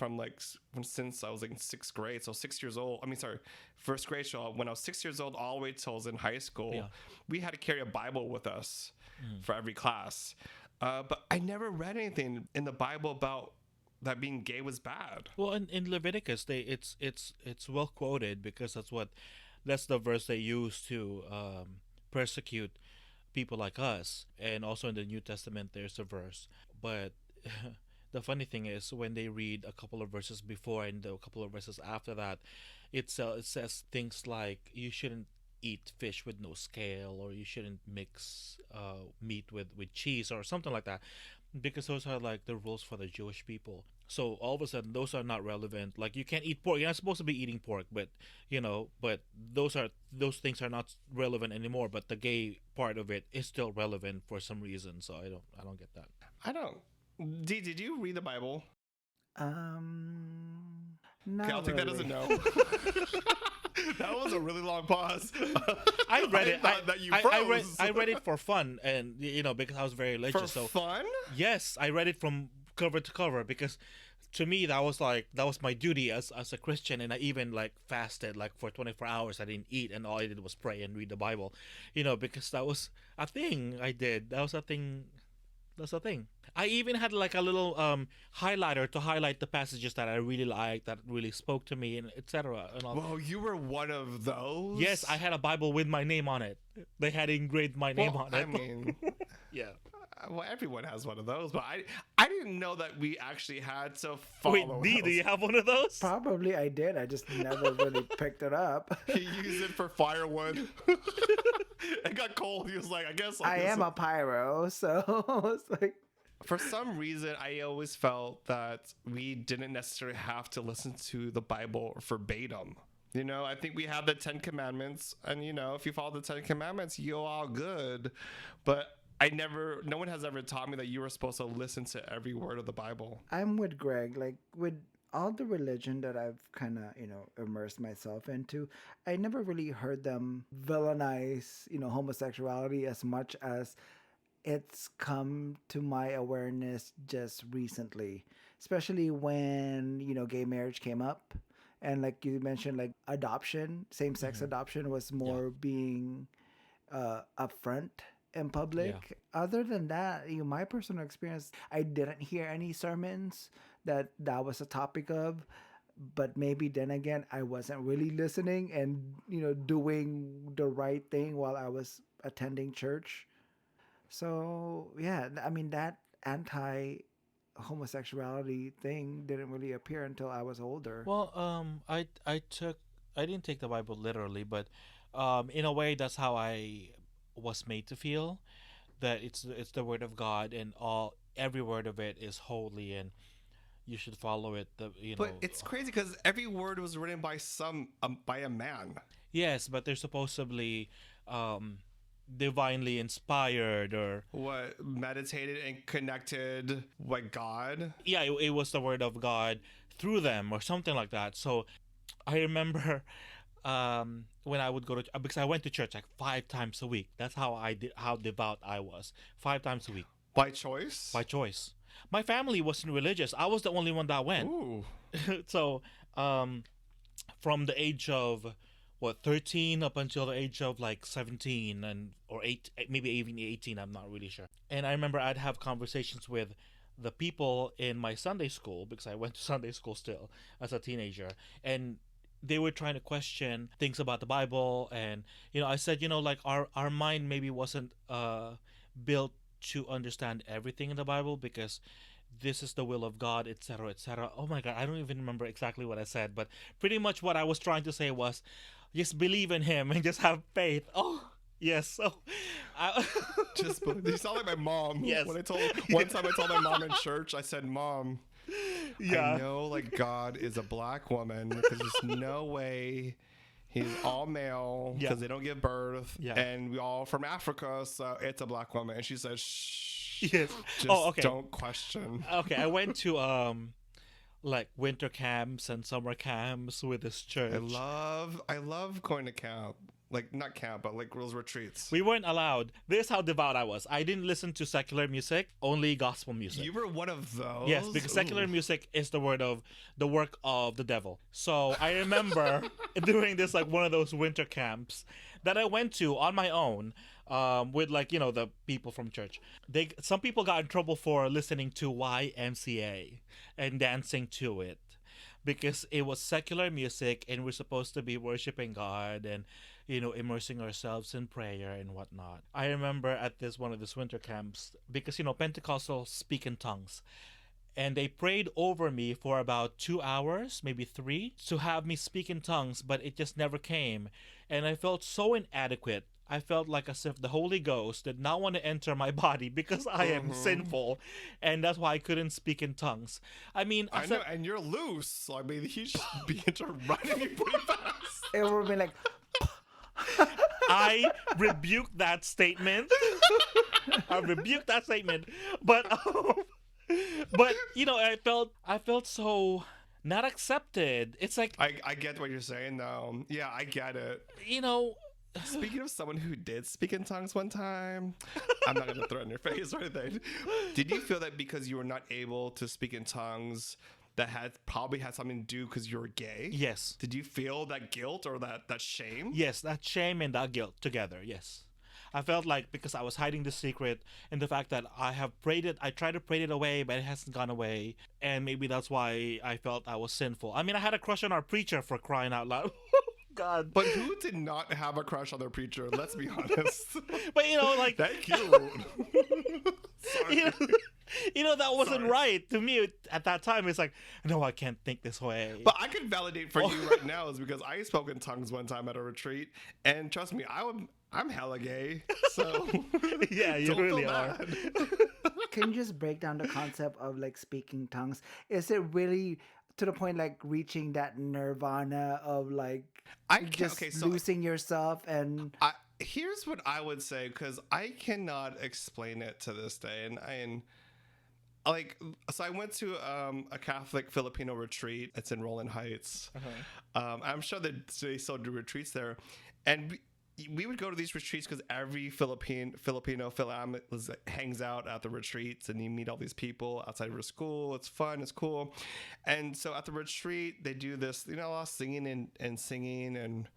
since I was like in 6th grade. So 6 years old. I mean, sorry, 1st grade. So when I was 6 years old, all the way till I was in high school, we had to carry a Bible with us for every class. But I never read anything in the Bible about that being gay was bad. Well, in Leviticus, it's well quoted because that's the verse they use to persecute people like us. And also in the New Testament, there's a verse. But the funny thing is when they read a couple of verses before and a couple of verses after that, it says things like you shouldn't eat fish with no scale, or you shouldn't mix meat with cheese or something like that, because those are like the rules for the Jewish people. So all of a sudden, those are not relevant. Like you can't eat pork. You're not supposed to be eating pork, but but those things are not relevant anymore. But the gay part of it is still relevant for some reason. So I don't get that. I don't. Did you read the Bible? Okay, I'll Not take that as a really. no. That was a really long pause. I read it. thought that you I read it for fun, and because I was very for religious. So fun. yes, I read it from cover to cover because to me that was my duty as a Christian, and I even like fasted like for 24 hours. I didn't eat, and all I did was pray and read the Bible, because that was a thing I did. That was a thing. That's a thing. I even had like a little highlighter to highlight the passages that I really liked, that really spoke to me, and etc. And all. Well, you were one of those. Yes, I had a Bible with my name on it. They had engraved my name on it. I mean, yeah. well, everyone has one of those, but I didn't know that we actually had to follow. Wait, D, do you have one of those? Probably I did. I just never really picked it up. He used it for firewood. It got cold. He was like, I guess I am a pyro, so it's like For some reason, I always felt that we didn't necessarily have to listen to the Bible verbatim. I think we have the 10 Commandments, and if you follow the 10 Commandments, you're all good. But no one has ever taught me that you were supposed to listen to every word of the Bible. I'm with Greg. Like with all the religion that I've kind of, immersed myself into, I never really heard them villainize, homosexuality as much as it's come to my awareness just recently, especially when, gay marriage came up. And like you mentioned, like adoption, same-sex adoption was more being upfront in public. Other than that, my personal experience, I didn't hear any sermons that was a topic of, but maybe then again I wasn't really listening and doing the right thing while I was attending church. So yeah, I mean that anti homosexuality thing didn't really appear until I was older. Well, I didn't take the Bible literally, but in a way that's how I was made to feel, that it's the word of God, and every word of it is holy, and you should follow it. But it's crazy because every word was written by by a man. Yes, but they're supposedly divinely inspired, or What, meditated and connected with God? yeah, it was the word of God through them or something like that. So I remember when I would go to, because I went to church like 5 times a week. That's how devout I was. 5 times a week By choice? by choice. My family wasn't religious. I was the only one that went. Ooh. So from the age of 13 up until the age of like 17 or 8, maybe even 18, I'm not really sure. And I remember I'd have conversations with the people in my Sunday school, because I went to Sunday school still as a teenager, and they were trying to question things about the Bible. And I said, like our mind maybe wasn't built to understand everything in the Bible, because this is the will of God, etc., etc. Oh my God, I don't even remember exactly what I said, but pretty much what I was trying to say was, just believe in Him and just have faith. Oh, yes. So, You sound like my mom. Yes. One time I told my mom in church, I said, "Mom, yeah. I know like God is a black woman because there's no way he's all male because they don't give birth, and we all from Africa, so it's a black woman." And she said, "Shh, Yes. just don't question." Okay, I went to like winter camps and summer camps with this church. I love going to camp. Like not camp, but like girls' retreats. We weren't allowed. This is how devout I was. I didn't listen to secular music, only gospel music. You were one of those? Yes, because secular music is the work of the devil. So I remember doing this, like one of those winter camps that I went to on my own, with like the people from church. Some people got in trouble for listening to YMCA and dancing to it, because it was secular music and we're supposed to be worshiping God and immersing ourselves in prayer and whatnot. I remember at one of these winter camps, because Pentecostals speak in tongues, and they prayed over me for about 2 hours, maybe three, to have me speak in tongues, but it just never came. And I felt so inadequate. I felt like as if the Holy Ghost did not want to enter my body because I am sinful, and that's why I couldn't speak in tongues. I mean, I know, and you're loose. So, I mean, he should begin to run at you pretty fast. It would be like, I rebuke that statement. I rebuke that statement. But you know, I felt so not accepted. It's like, I get what you're saying, though. Yeah, I get it. you know, Speaking of someone who did speak in tongues one time, I'm not going to throw it in your face or anything. Did you feel that because you were not able to speak in tongues, that probably had something to do because you were gay? yes. Did you feel that guilt or that shame? Yes, that shame and that guilt together, yes. I felt like because I was hiding the secret and the fact that I tried to pray it away, but it hasn't gone away. And maybe that's why I felt I was sinful. I mean, I had a crush on our preacher, for crying out loud. God. But who did not have a crush on their preacher? Let's be honest. But you know, like, Thank you. Sorry. That wasn't Sorry. right to me at that time. It's like, no, I can't think this way. But I can validate for you right now is because I spoke in tongues one time at a retreat, and trust me, I'm hella gay. So yeah, you don't feel really are. bad. can you just break down the concept of like speaking tongues? Is it really to the point like reaching that nirvana of like losing yourself and Here's what I would say, because I cannot explain it to this day, and so I went to a Catholic Filipino retreat. It's in Roland Heights. I'm sure that they still do retreats there, and we would go to these retreats because every Filipino hangs out at the retreats, and you meet all these people outside of your school. It's fun, it's cool. And so at the retreat, they do this, a lot of singing and singing and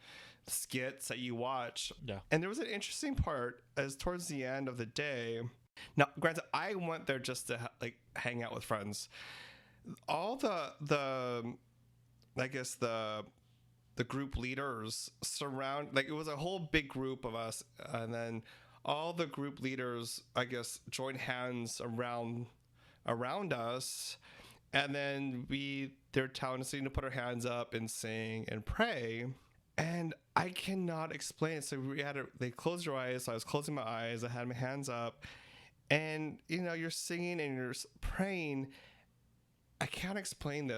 skits that you watch. Yeah. And there was an interesting part as towards the end of the day. Now, granted, I went there just to hang out with friends. All the I guess the group leaders it was a whole big group of us, and then all the group leaders, I guess, joined hands around us, and then they're telling us to put our hands up and sing and pray. And I cannot explain it. So they closed your eyes. So I was closing my eyes. I had my hands up, and you're singing and you're praying. I can't explain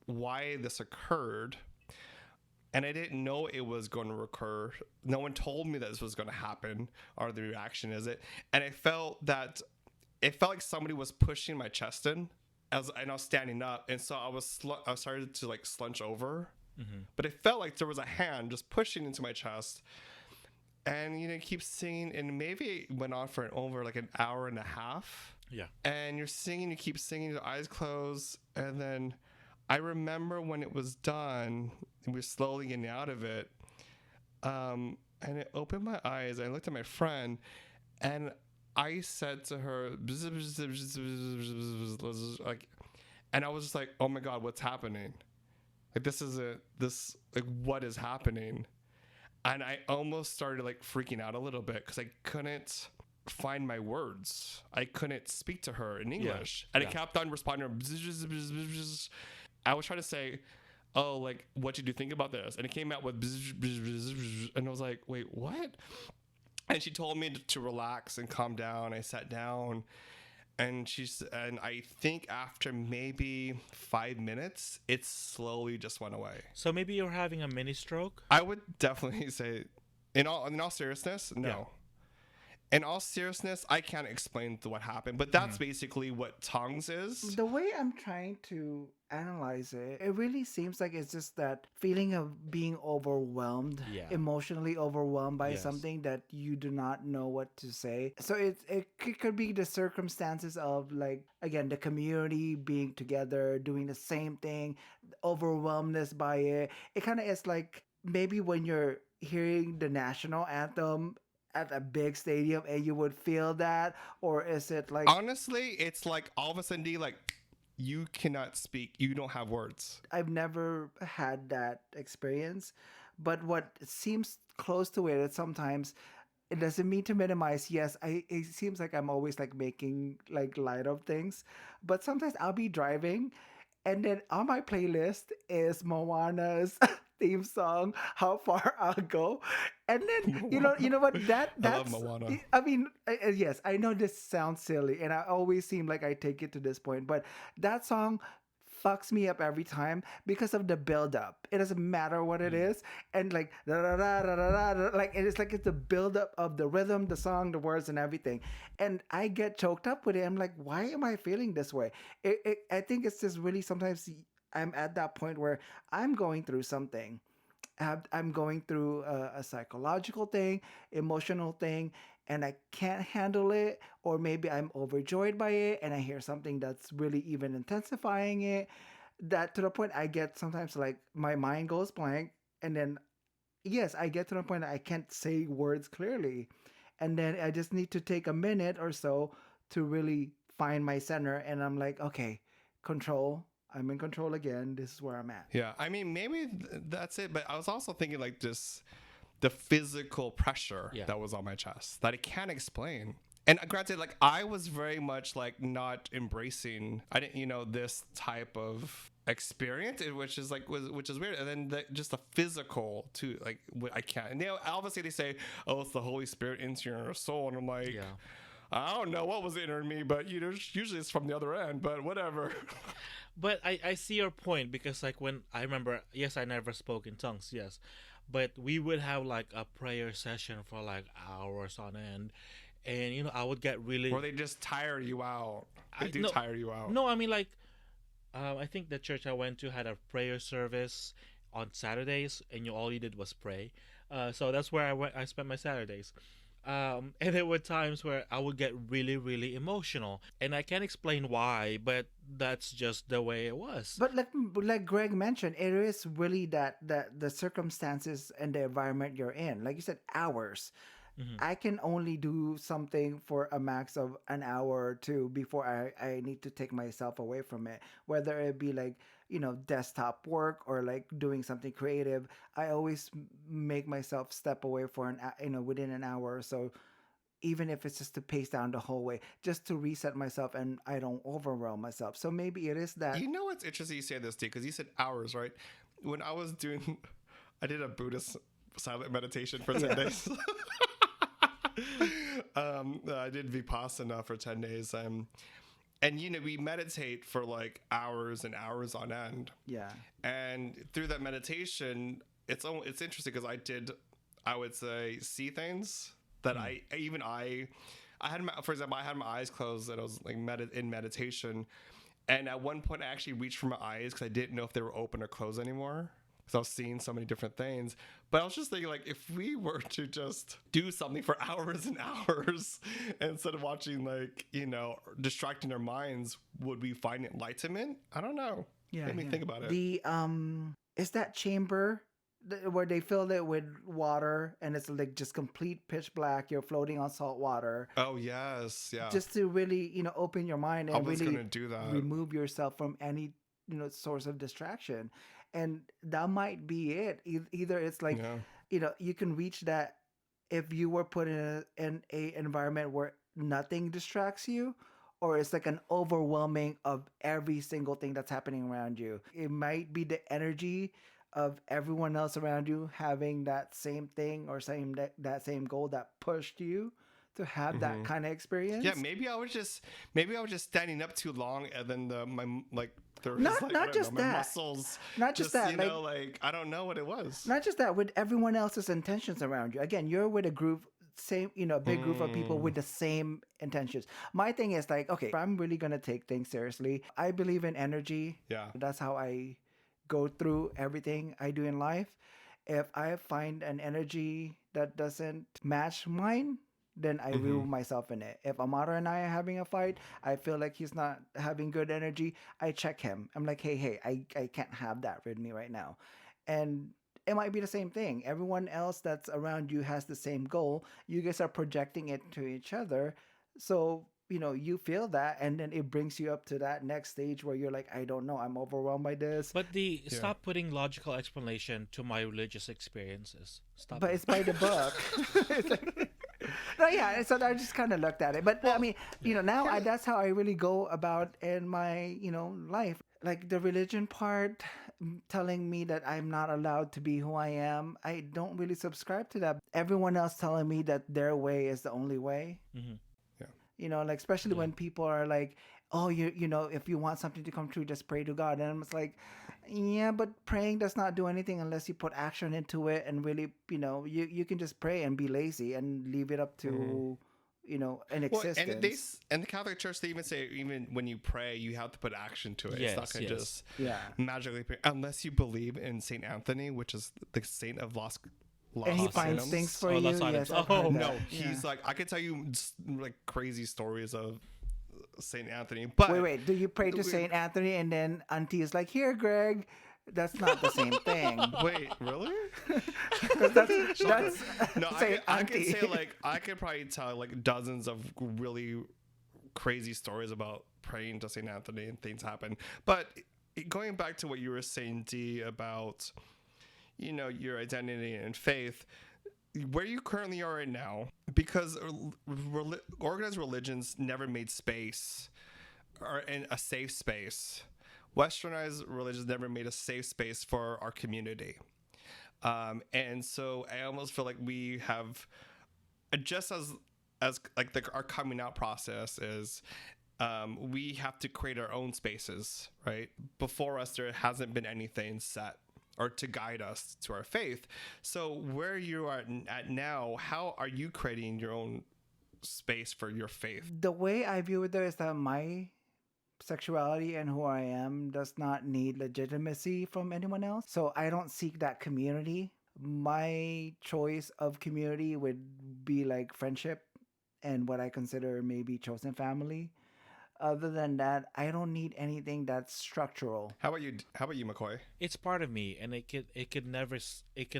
why this occurred. And I didn't know it was going to occur. No one told me that this was going to happen or the reaction is it. And it felt like somebody was pushing my chest in and I was standing up. And so I started to slunch over. Mm-hmm. But it felt like there was a hand just pushing into my chest. And, keep singing. And maybe it went on for over an hour and a half. Yeah. And you're singing, you keep singing, your eyes closed. And then I remember when it was done, and we were slowly getting out of it. And it opened my eyes. I looked at my friend, and I said to her, and I was just like, "Oh my God, what's happening? What is happening?" And I almost started freaking out a little bit because I couldn't find my words. I couldn't speak to her in English, and it kept on responding. I was trying to say, "Oh, what did you think about this?" And it came out with, and I was like, "Wait, what?" And she told me to relax and calm down. I sat down, and I think after maybe 5 minutes, it slowly just went away. So maybe you're having a mini stroke? I would definitely say, in all seriousness, no. Yeah. In all seriousness, I can't explain what happened, but that's basically what tongues is. The way I'm trying to analyze it, it really seems like it's just that feeling of being overwhelmed, emotionally overwhelmed by something that you do not know what to say. So it could be the circumstances of again, the community being together, doing the same thing, overwhelmedness by it. It kind of is like maybe when you're hearing the national anthem at a big stadium and you would feel that, or is it honestly, it's all of a sudden you cannot speak, you don't have words. I've never had that experience, but what seems close to it is sometimes it doesn't mean to minimize. Yes, it seems like I'm always like making like light of things, but sometimes I'll be driving, and then on my playlist is Moana's theme song, "How Far I'll Go," and then you Moana. know what I love that's. Moana. I mean, yes, I know this sounds silly, and I always seem like I take it to this point, but that song fucks me up every time because of the build up. It doesn't matter what it is, and like da, da, da, da, da, da, da, like it is like it's the build up of the rhythm, the song, the words, and everything. And I get choked up with it. I'm like, why am I feeling this way? I think it's just really sometimes I'm at that point where I'm going through something. I'm going through a psychological thing, emotional thing, and I can't handle it, or maybe I'm overjoyed by it, and I hear something that's really even intensifying it. That to the point I get sometimes like my mind goes blank, and then yes, I get to the point that I can't say words clearly, and then I just need to take a minute or so to really find my center, and I'm like, okay, control. I'm in control again. This is where I'm at. Yeah, I mean, maybe that's it. But I was also thinking like just the physical pressure Yeah. that was on my chest that I can't explain. And granted, like I was very much like not embracing, I didn't, this type of experience, which is like, which is weird. And then just the physical too, like I can't. And obviously they say, oh, it's the Holy Spirit entering your soul, and I'm like, Yeah. I don't know what was entering me, but usually it's from the other end. But whatever. But I see your point, because like when I remember, yes, I never spoke in tongues, yes, but we would have like a prayer session for like hours on end, and I would get really. Or they just tire you out. They do no, tire you out. No, I mean like, I think the church I went to had a prayer service on Saturdays, and all you did was pray. So that's where I went. I spent my Saturdays. And there were times where I would get really, really emotional, and I can't explain why, but that's just the way it was. But like Greg mentioned, it is really that the circumstances and the environment you're in. Like you said, hours. Mhm. I can only do something for a max of an hour or two before I need to take myself away from it. Whether it be like, desktop work or like doing something creative, I always make myself step away for within an hour or so, even if it's just to pace down the whole way, just to reset myself and I don't overwhelm myself. So maybe it is that. You know what's interesting you say this, Steve, because you said hours, right? When I was doing, I did a Buddhist silent meditation for 10 days. I did Vipassana for 10 days. And we meditate for like hours and hours on end. Yeah. And through that meditation, it's interesting because I would say, see things that I had for example, I had my eyes closed and I was like in meditation. And at one point I actually reached for my eyes because I didn't know if they were open or closed anymore, because I was seeing so many different things. But I was just thinking, like, if we were to just do something for hours and hours instead of watching, like, distracting our minds, would we find enlightenment? I don't know. Yeah. Made me think about it. The is that chamber where they filled it with water and it's like just complete pitch black. You're floating on salt water. Oh yes, yeah. Just to really, open your mind and I was really gonna do that. remove yourself from any, source of distraction. And that might be it. Either it's like, you can reach that if you were put in a environment where nothing distracts you, or it's like an overwhelming of every single thing that's happening around you. It might be the energy of everyone else around you having that same thing or that same goal that pushed you to have that kind of experience. Yeah, maybe I was just standing up too long, and then my muscles. Not just that. Like I don't know what it was. Not just that, with everyone else's intentions around you. Again, you're with a group, same, big group of people with the same intentions. My thing is like, okay, if I'm really gonna take things seriously, I believe in energy. Yeah. That's how I go through everything I do in life. If I find an energy that doesn't match mine, then I remove myself in it. If Amaro and I are having a fight, I feel like he's not having good energy, I check him. I'm like, hey, I can't have that with me right now. And it might be the same thing. Everyone else that's around you has the same goal. You guys are projecting it to each other. So, you feel that, and then it brings you up to that next stage where you're like, I don't know, I'm overwhelmed by this. But stop putting logical explanation to my religious experiences. Stop. But it's by the book. It's like, No, yeah. So I just kind of looked at it, but I mean, now that's how I really go about in my, life. Like the religion part, telling me that I'm not allowed to be who I am. I don't really subscribe to that. Everyone else telling me that their way is the only way. Hmm. Yeah. Like especially Yeah. when people are like, "Oh, if you want something to come true, just pray to God." And it's like, yeah, but praying does not do anything unless you put action into it and really, you can just pray and be lazy and leave it up Mhm. to, an Well, and existence. and the Catholic Church, they even say even when you pray, you have to put action to it. It's not Yes, going to yes. just Yeah. magically appear, unless you believe in Saint Anthony, which is the saint of And he lost finds items. things for Oh, you. lost items. Yes, I've Oh. heard No, that. Yeah. he's like, I could tell you like crazy stories of Saint Anthony, Wait, but wait. Do you pray to Saint Anthony and then Auntie is like, "Here, Greg"? That's not the same thing. wait, really? Because that's No, Saint I could Auntie. say like I could probably tell like dozens of really crazy stories about praying to Saint Anthony and things happen. But going back to what you were saying, D, about your identity and faith, where you currently are right now, because organized religions never made space or in a safe space. Westernized religions never made a safe space for our community. And so I almost feel like we have, just as like our coming out process is, we have to create our own spaces, right? Before us, there hasn't been anything set or to guide us to our faith. So where you are at now, how are you creating your own space for your faith? The way I view it though is that my sexuality and who I am does not need legitimacy from anyone else. So I don't seek that community. My choice of community would be like friendship and what I consider maybe chosen family. Other than that, I don't need anything that's structural. How about you? How about you, McCoy? It's part of me, and it can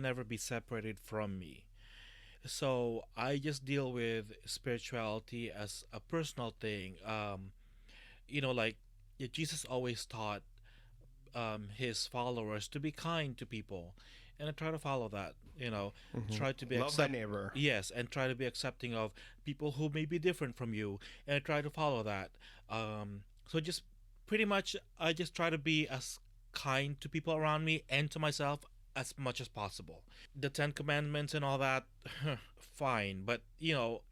never be separated from me. So I just deal with spirituality as a personal thing. Like Jesus always taught his followers to be kind to people, and I try to follow that. Try to be Love thy neighbor. Yes, and try to be accepting of people who may be different from you, and I try to follow that. So just pretty much, I just try to be as kind to people around me and to myself as much as possible. The Ten Commandments and all that, fine, but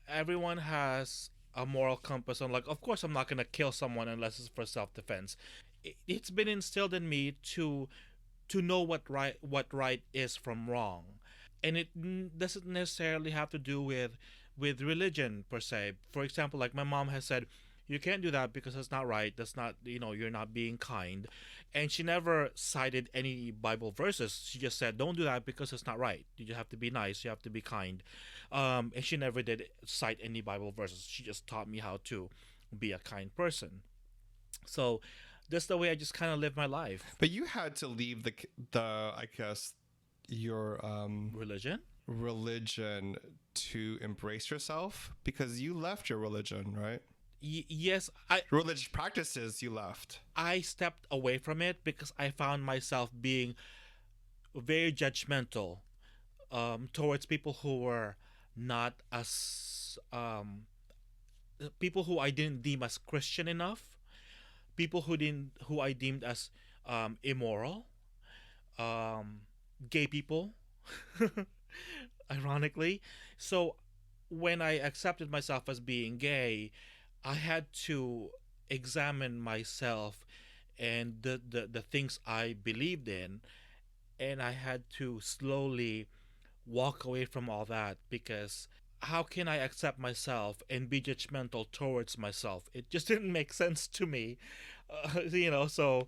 everyone has a moral compass on, like, of course I'm not gonna kill someone unless it's for self-defense. It's been instilled in me to know what right is from wrong, and it doesn't necessarily have to do with religion per se. For example, like my mom has said, you can't do that because it's not right. That's not, you're not being kind. And she never cited any Bible verses. She just said, don't do that because it's not right. You have to be nice. You have to be kind. And she never did cite any Bible verses. She just taught me how to be a kind person. So that's the way I just kind of live my life. But you had to leave the I guess your religion to embrace yourself, because you left your religion, right? Yes, Religious practices you left. I stepped away from it because I found myself being very judgmental towards people who were not as people who I didn't deem as Christian enough, people who I deemed as immoral, gay people, ironically. So when I accepted myself as being gay, I had to examine myself and the things I believed in, and I had to slowly walk away from all that, because how can I accept myself and be judgmental towards myself? It just didn't make sense to me, So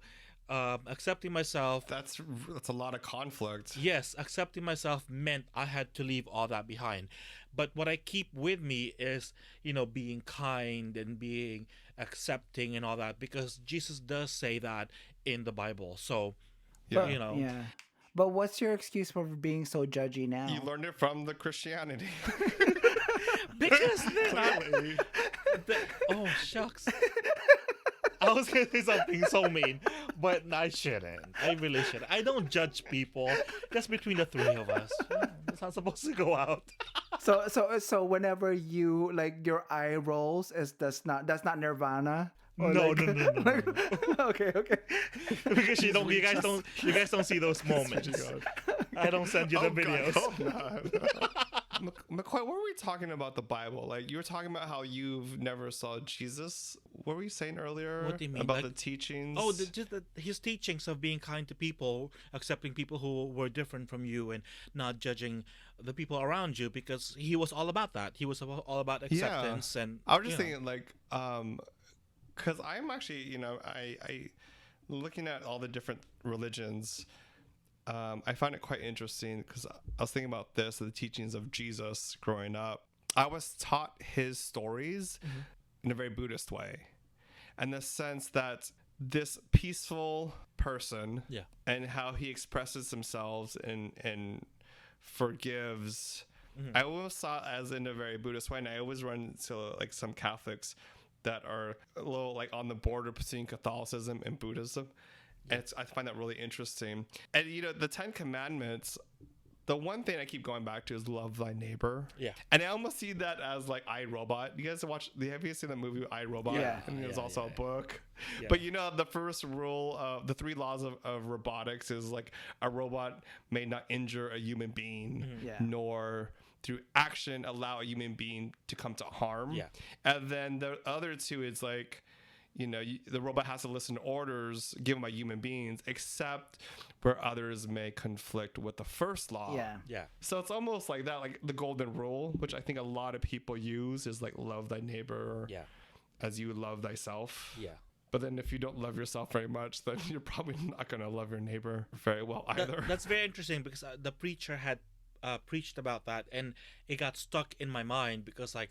accepting myself. That's a lot of conflict. Yes, accepting myself meant I had to leave all that behind. But what I keep with me is, being kind and being accepting and all that, because Jesus does say that in the Bible. So, But, you know, yeah. But what's your excuse for being so judgy now? You learned it from the Christianity. because Clearly. oh shucks. I was gonna say something so mean, but I shouldn't. I really shouldn't. I don't judge people. That's between the three of us. It's not supposed to go out. So whenever you like your eye rolls, is that's not Nirvana? Or No, like, no, no, no, no, no. okay, okay. Because you guys don't see those moments. I don't send you the videos. McCoy, what were we talking about the Bible? Like, you were talking about how you've never saw Jesus. What were you saying earlier? What do you mean? About Like, the teachings? Oh, his teachings of being kind to people, accepting people who were different from you, and not judging the people around you, because he was all about that. He was all about acceptance. And I was just thinking, like, because I'm actually, I looking at all the different religions. I find it quite interesting because I was thinking about the teachings of Jesus growing up. I was taught his stories in a very Buddhist way, in the sense that this peaceful person and how he expresses himself and forgives. I always saw it as in a very Buddhist way, and I always run into like some Catholics that are a little like on the border between Catholicism and Buddhism. And I find that really interesting. And, the 10 Commandments, the one thing I keep going back to is love thy neighbor. Yeah. And I almost see that as like iRobot. You guys have you seen the movie iRobot? Yeah. And there's also a book. Yeah. But the first rule, the 3 laws of robotics is like a robot may not injure a human being, nor through action allow a human being to come to harm. Yeah. And then the other 2 is like, the robot has to listen to orders given by human beings, except where others may conflict with the first law. Yeah. Yeah. So it's almost like that, like the golden rule, which I think a lot of people use, is like love thy neighbor as you love thyself. Yeah. But then if you don't love yourself very much, then you're probably not going to love your neighbor very well either. That's very interesting, because the preacher had preached about that, and it got stuck in my mind, because like,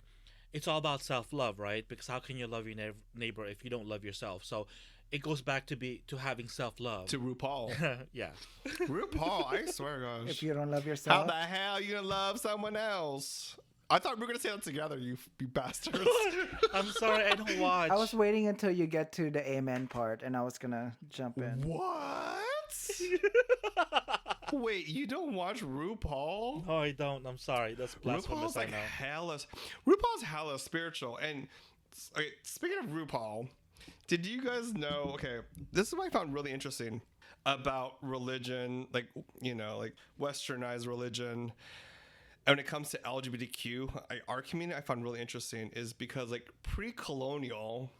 it's all about self-love, right? Because how can you love your neighbor if you don't love yourself? So it goes back to having self-love. To RuPaul. Yeah. RuPaul, I swear, gosh. If you don't love yourself, How the hell you gonna love someone else? I thought we were gonna say that together, you bastards. I'm sorry, I don't watch. I was waiting until you get to the amen part, and I was gonna jump in. What? Wait, you don't watch RuPaul? No, I don't. I'm sorry. That's blasphemous. RuPaul's like RuPaul's hella spiritual. And okay, speaking of RuPaul, did you guys know? Okay, this is what I found really interesting about religion, like westernized religion. And when it comes to LGBTQ, our community I found really interesting is because like pre-colonial.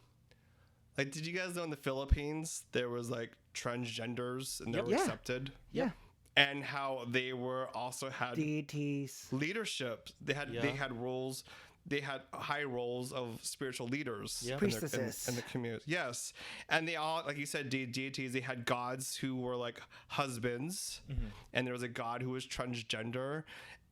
Like, did you guys know in the Philippines there was like transgenders and they were accepted? Yeah. And how they were also had deities, leadership. They had roles. They had high roles of spiritual leaders, priestesses in the community. Yes, and they all, like you said, deities. They had gods who were like husbands, and there was a god who was transgender.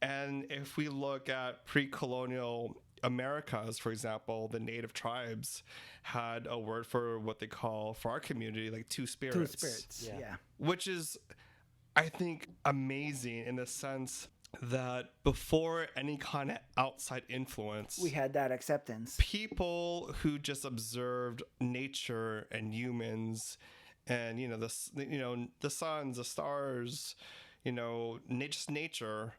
And if we look at pre-colonial Americas, for example, the native tribes had a word for what they call, for our community, like two spirits. Two spirits, yeah. Which is, I think, amazing in the sense that before any kind of outside influence, we had that acceptance. People who just observed nature and humans, and the suns, the stars, just nature,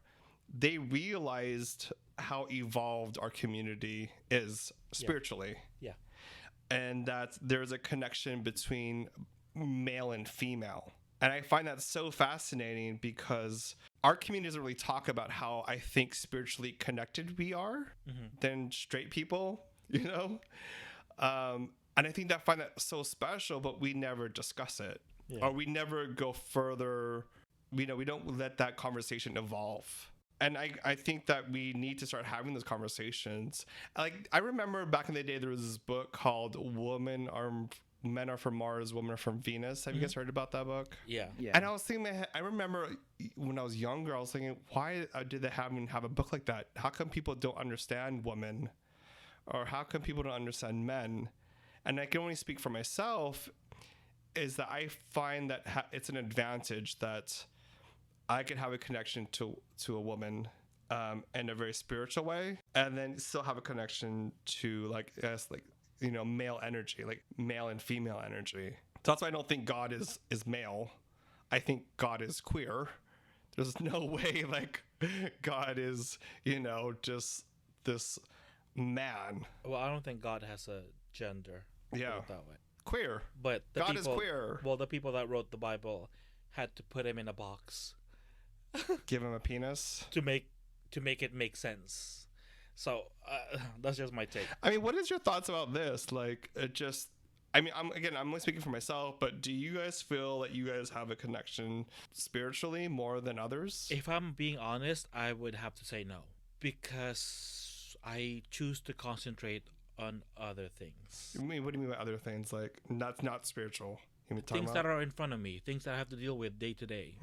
they realized how evolved our community is spiritually. Yeah. And that there's a connection between male and female. And I find that so fascinating because our community doesn't really talk about how I think spiritually connected we are than straight people, And I think I find that so special, but we never discuss it. Or we never go further. We don't let that conversation evolve. And I think that we need to start having those conversations. Like, I remember back in the day, there was this book called Men Are From Mars, Women Are From Venus. Have you guys heard about that book? Yeah. And I was thinking, I remember when I was younger, I was thinking, why did they have a book like that? How come people don't understand women? Or how come people don't understand men? And I can only speak for myself, is that I find that it's an advantage that I can have a connection to a woman in a very spiritual way, and then still have a connection to like male energy, like male and female energy. So that's why I don't think God is male. I think God is queer. There's no way like God is, just this man. Well, I don't think God has a gender. Yeah. Put it that way. Queer. But God is queer. Well, the people that wrote the Bible had to put him in a box Give him a penis. to make it make sense. So that's just my take. I mean, what is your thoughts about this? Like, I'm only speaking for myself, but do you guys feel that you guys have a connection spiritually more than others? If I'm being honest, I would have to say no, because I choose to concentrate on other things. I mean, what do you mean by other things? Like, that's not spiritual. You mean Things that are in front of me, things that I have to deal with day to day.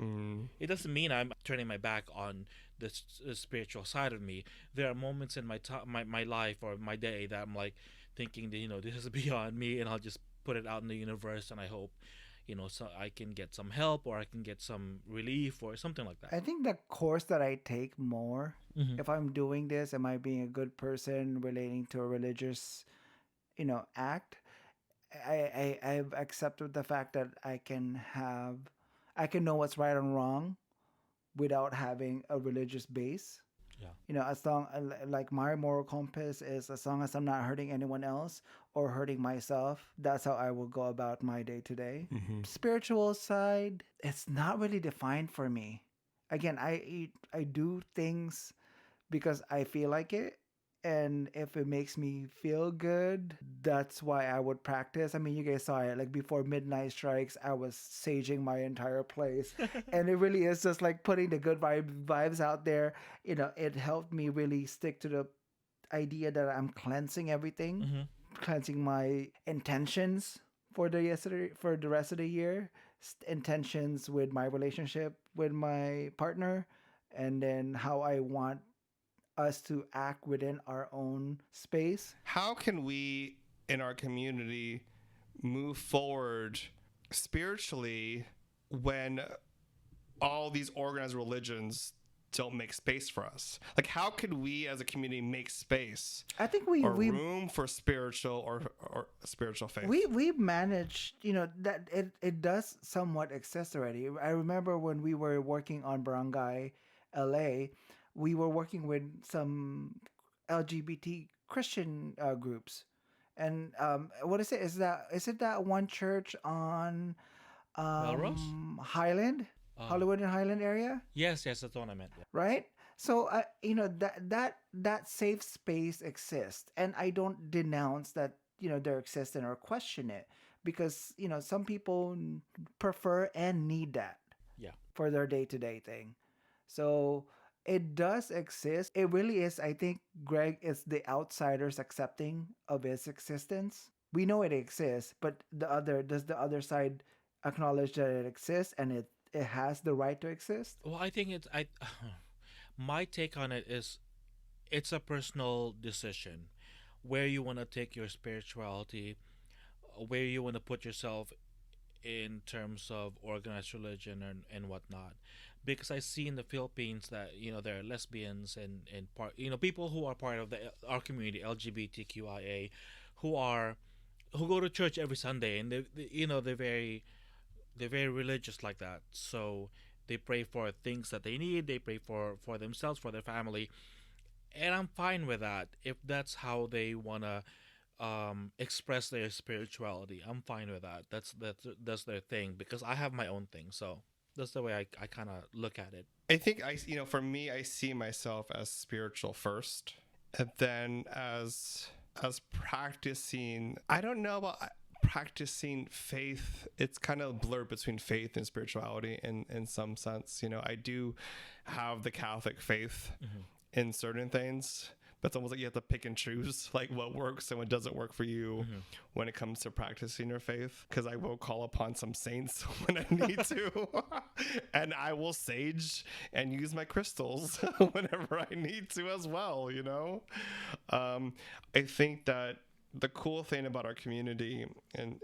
It doesn't mean I'm turning my back on the spiritual side of me. There are moments in my life or my day that I'm like thinking that this is beyond me, and I'll just put it out in the universe, and I hope so I can get some help, or I can get some relief, or something like that. I think the course that I take more, if I'm doing this, am I being a good person relating to a religious, act? I've accepted the fact that I can know what's right and wrong without having a religious base. Yeah. As long like my moral compass is, as long as I'm not hurting anyone else or hurting myself, that's how I will go about my day to day. Spiritual side, it's not really defined for me. Again, I do things because I feel like it. And if it makes me feel good, that's why I would practice. I mean, you guys saw it. Like before midnight strikes, I was saging my entire place. And it really is just like putting the good vibes out there. It helped me really stick to the idea that I'm cleansing everything, cleansing my intentions for the rest of the year, intentions with my relationship with my partner, and then how I want us to act within our own space. How can we in our community move forward spiritually when all these organized religions don't make space for us? Like, how could we as a community make space? I think we room for spiritual or spiritual faith. We managed, that it does somewhat exist already. I remember when we were working on Barangay LA, we were working with some LGBT Christian groups, and what is it? Is it that one church on Melrose? Highland, Hollywood and Highland area? Yes, that's what I meant. Yeah. Right. So that safe space exists, and I don't denounce that there exists or question it, because some people prefer and need that for their day-to-day thing. So it does exist. It really is. I think, Greg, is the outsiders accepting of its existence. We know it exists, but does the other side acknowledge that it exists and it has the right to exist? Well, I think my take on it is, it's a personal decision where you want to take your spirituality, where you want to put yourself in terms of organized religion and whatnot. Because I see in the Philippines that there are lesbians and part people who are part of our community, LGBTQIA, who go to church every Sunday, and they're very religious like that. So they pray for things that they need. They pray for themselves, for their family, and I'm fine with that. If that's how they wanna express their spirituality, I'm fine with that. That's their thing, because I have my own thing. So that's the way I kind of look at it. I think for me, I see myself as spiritual first, and then as practicing. I don't know about practicing faith. It's kind of blurred between faith and spirituality in some sense. I do have the Catholic faith in certain things, but it's almost like you have to pick and choose like what works and what doesn't work for you when it comes to practicing your faith. Because I will call upon some saints when I need to, and I will sage and use my crystals whenever I need to as well. I think that the cool thing about our community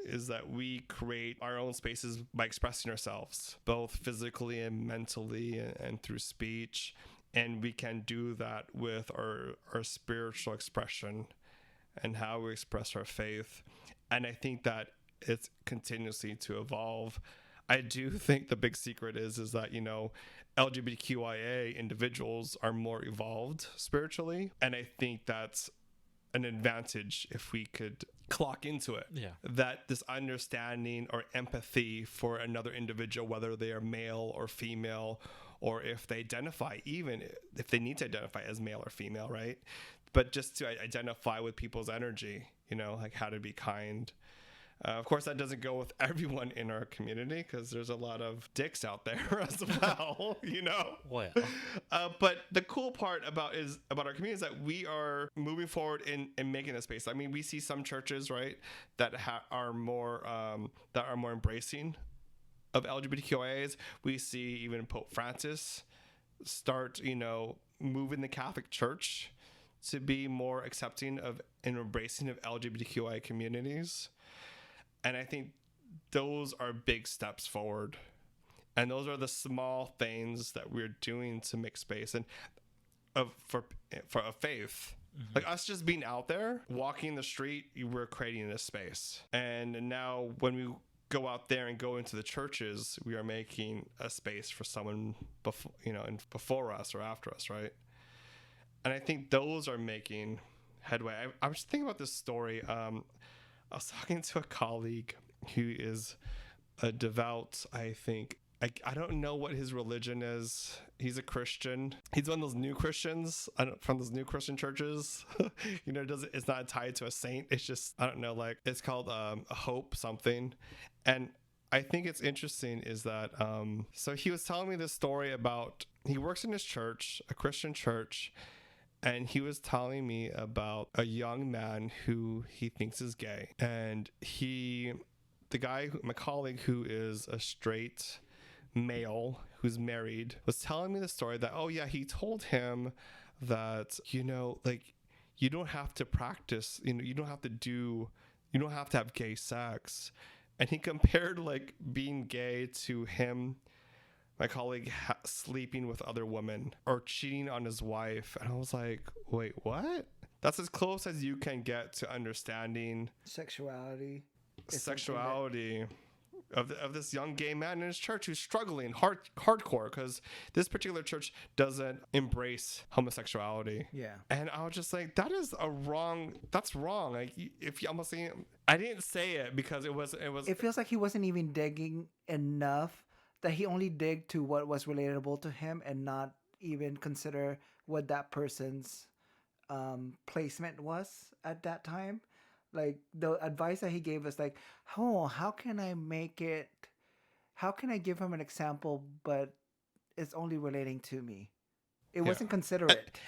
is that we create our own spaces by expressing ourselves, both physically and mentally and through speech. And we can do that with our spiritual expression and how we express our faith. And I think that it's continuously to evolve. I do think the big secret is that, you know, LGBTQIA individuals are more evolved spiritually. And I think that's an advantage if we could clock into it. Yeah. That this understanding or empathy for another individual, whether they are male or female, or if they identify, even if they need to identify as male or female, right? But just to identify with people's energy, you know, like how to be kind. Of course, that doesn't go with everyone in our community because there's a lot of dicks out there as well, you know? Well. But the cool part about our community is that we are moving forward in making a space. I mean, we see some churches, right, that are more embracing of LGBTQIAs. We see even Pope Francis start, you know, moving the Catholic Church to be more accepting of and embracing of LGBTQI communities. And I think those are big steps forward. And those are the small things that we're doing to make space and for a faith. Mm-hmm. Like us just being out there, walking the street, we're creating this space. And now when we go out there and go into the churches, we are making a space for someone before, you know, and before us or after us, right? And I think those are making headway. I was thinking about this story. I was talking to a colleague who is a devout, I think. I don't know what his religion is. He's a Christian. He's one of those new Christians from those new Christian churches. You know, it's not tied to a saint. It's just, I don't know, like it's called a hope something. And I think it's interesting is that, so he was telling me this story about, he works in his church, a Christian church. And he was telling me about a young man who he thinks is gay. And my colleague who is a straight male who's married was telling me the story that, oh yeah, he told him that, you know, like you don't have to practice, you know, you don't have to have gay sex. And he compared like being gay to him, my colleague, sleeping with other women or cheating on his wife. And I was like, wait, what? That's as close as you can get to understanding sexuality of this young gay man in his church who's struggling hardcore because this particular church doesn't embrace homosexuality. Yeah. And I was just like, that's wrong. Like if you almost saying, I didn't say it because it feels like he wasn't even digging enough, that he only dig to what was relatable to him and not even consider what that person's placement was at that time. Like the advice that he gave us, like, how can I give him an example, but it's only relating to me? It wasn't considerate.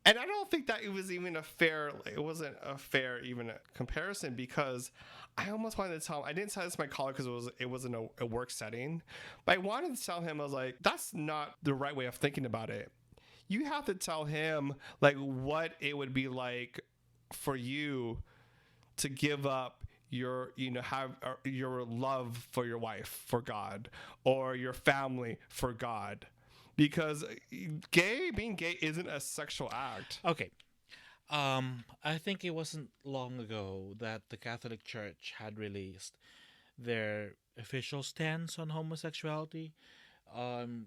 And I don't think that it was even it wasn't a fair even a comparison, because I almost wanted to tell him, I didn't tell this to my colleague because it wasn't a work setting, but I wanted to tell him, I was like, that's not the right way of thinking about it. You have to tell him like what it would be like for you to give up your, you know, have your love for your wife, for God, or your family for God. Because being gay isn't a sexual act. Okay. I think it wasn't long ago that the Catholic Church had released their official stance on homosexuality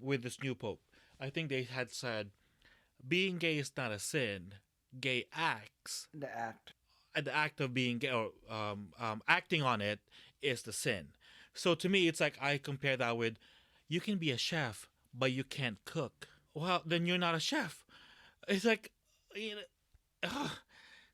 with this new pope. I think they had said, being gay is not a sin. Gay acts. The act of being gay, or acting on it, is the sin. So to me, it's like I compare that with, you can be a chef, but you can't cook. Well, then you're not a chef. It's like, you know,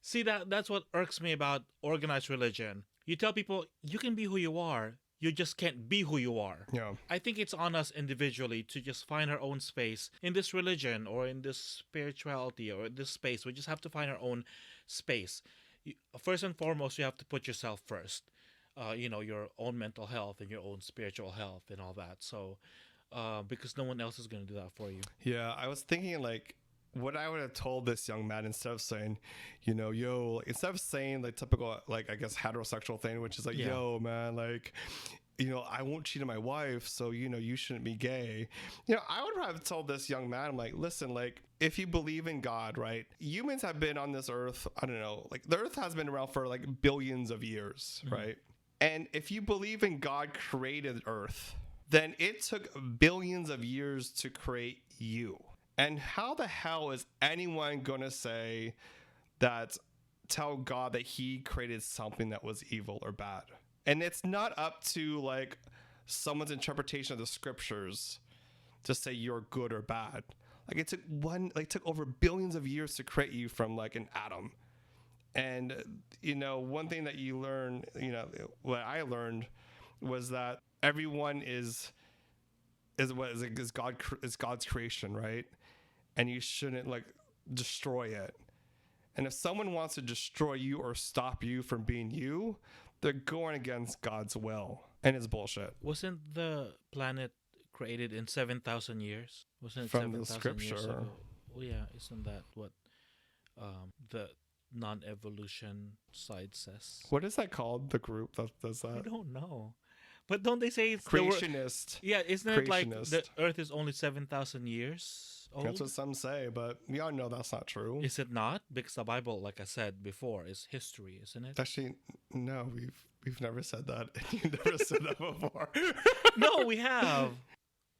see, that's what irks me about organized religion. You tell people you can be who you are, you just can't be who you are. Yeah. I think it's on us individually to just find our own space in this religion or in this spirituality or this space. We just have to find our own space. First and foremost, you have to put yourself first. You know, your own mental health and your own spiritual health and all that. So, because no one else is going to do that for you. Yeah, I was thinking like what I would have told this young man, instead of saying, you know, instead of saying like typical, like, I guess heterosexual thing, which is like, yo, man, like, I won't cheat on my wife, so, you shouldn't be gay. I would have told this young man, I'm like, listen, like, if you believe in God, right? Humans have been on this earth, I don't know, like, the earth has been around for like billions of years, right? And if you believe in God created earth, then it took billions of years to create you. And how the hell is anyone going to say that, tell God that he created something that was evil or bad? And it's not up to like someone's interpretation of the scriptures to say you're good or bad. Like it took over billions of years to create you from like an atom. And one thing that you learn, what I learned was that everyone is God's creation, right? And you shouldn't like destroy it. And if someone wants to destroy you or stop you from being you, they're going against God's will, and it's bullshit. Wasn't the planet created in 7,000 years? Wasn't it From the 7,000 years scripture? ago? Oh yeah, isn't that what the non-evolution side says? What is that called? The group that does I that? don't know. But don't they say it's Creationist. yeah, isn't it like the Creationist. Earth is only 7,000 years old? That's what some say, but we all know that's not true. Is it not? Because the Bible, like I said before, is history, isn't it? Actually, no, we've never said that. You've never said that before. No, we have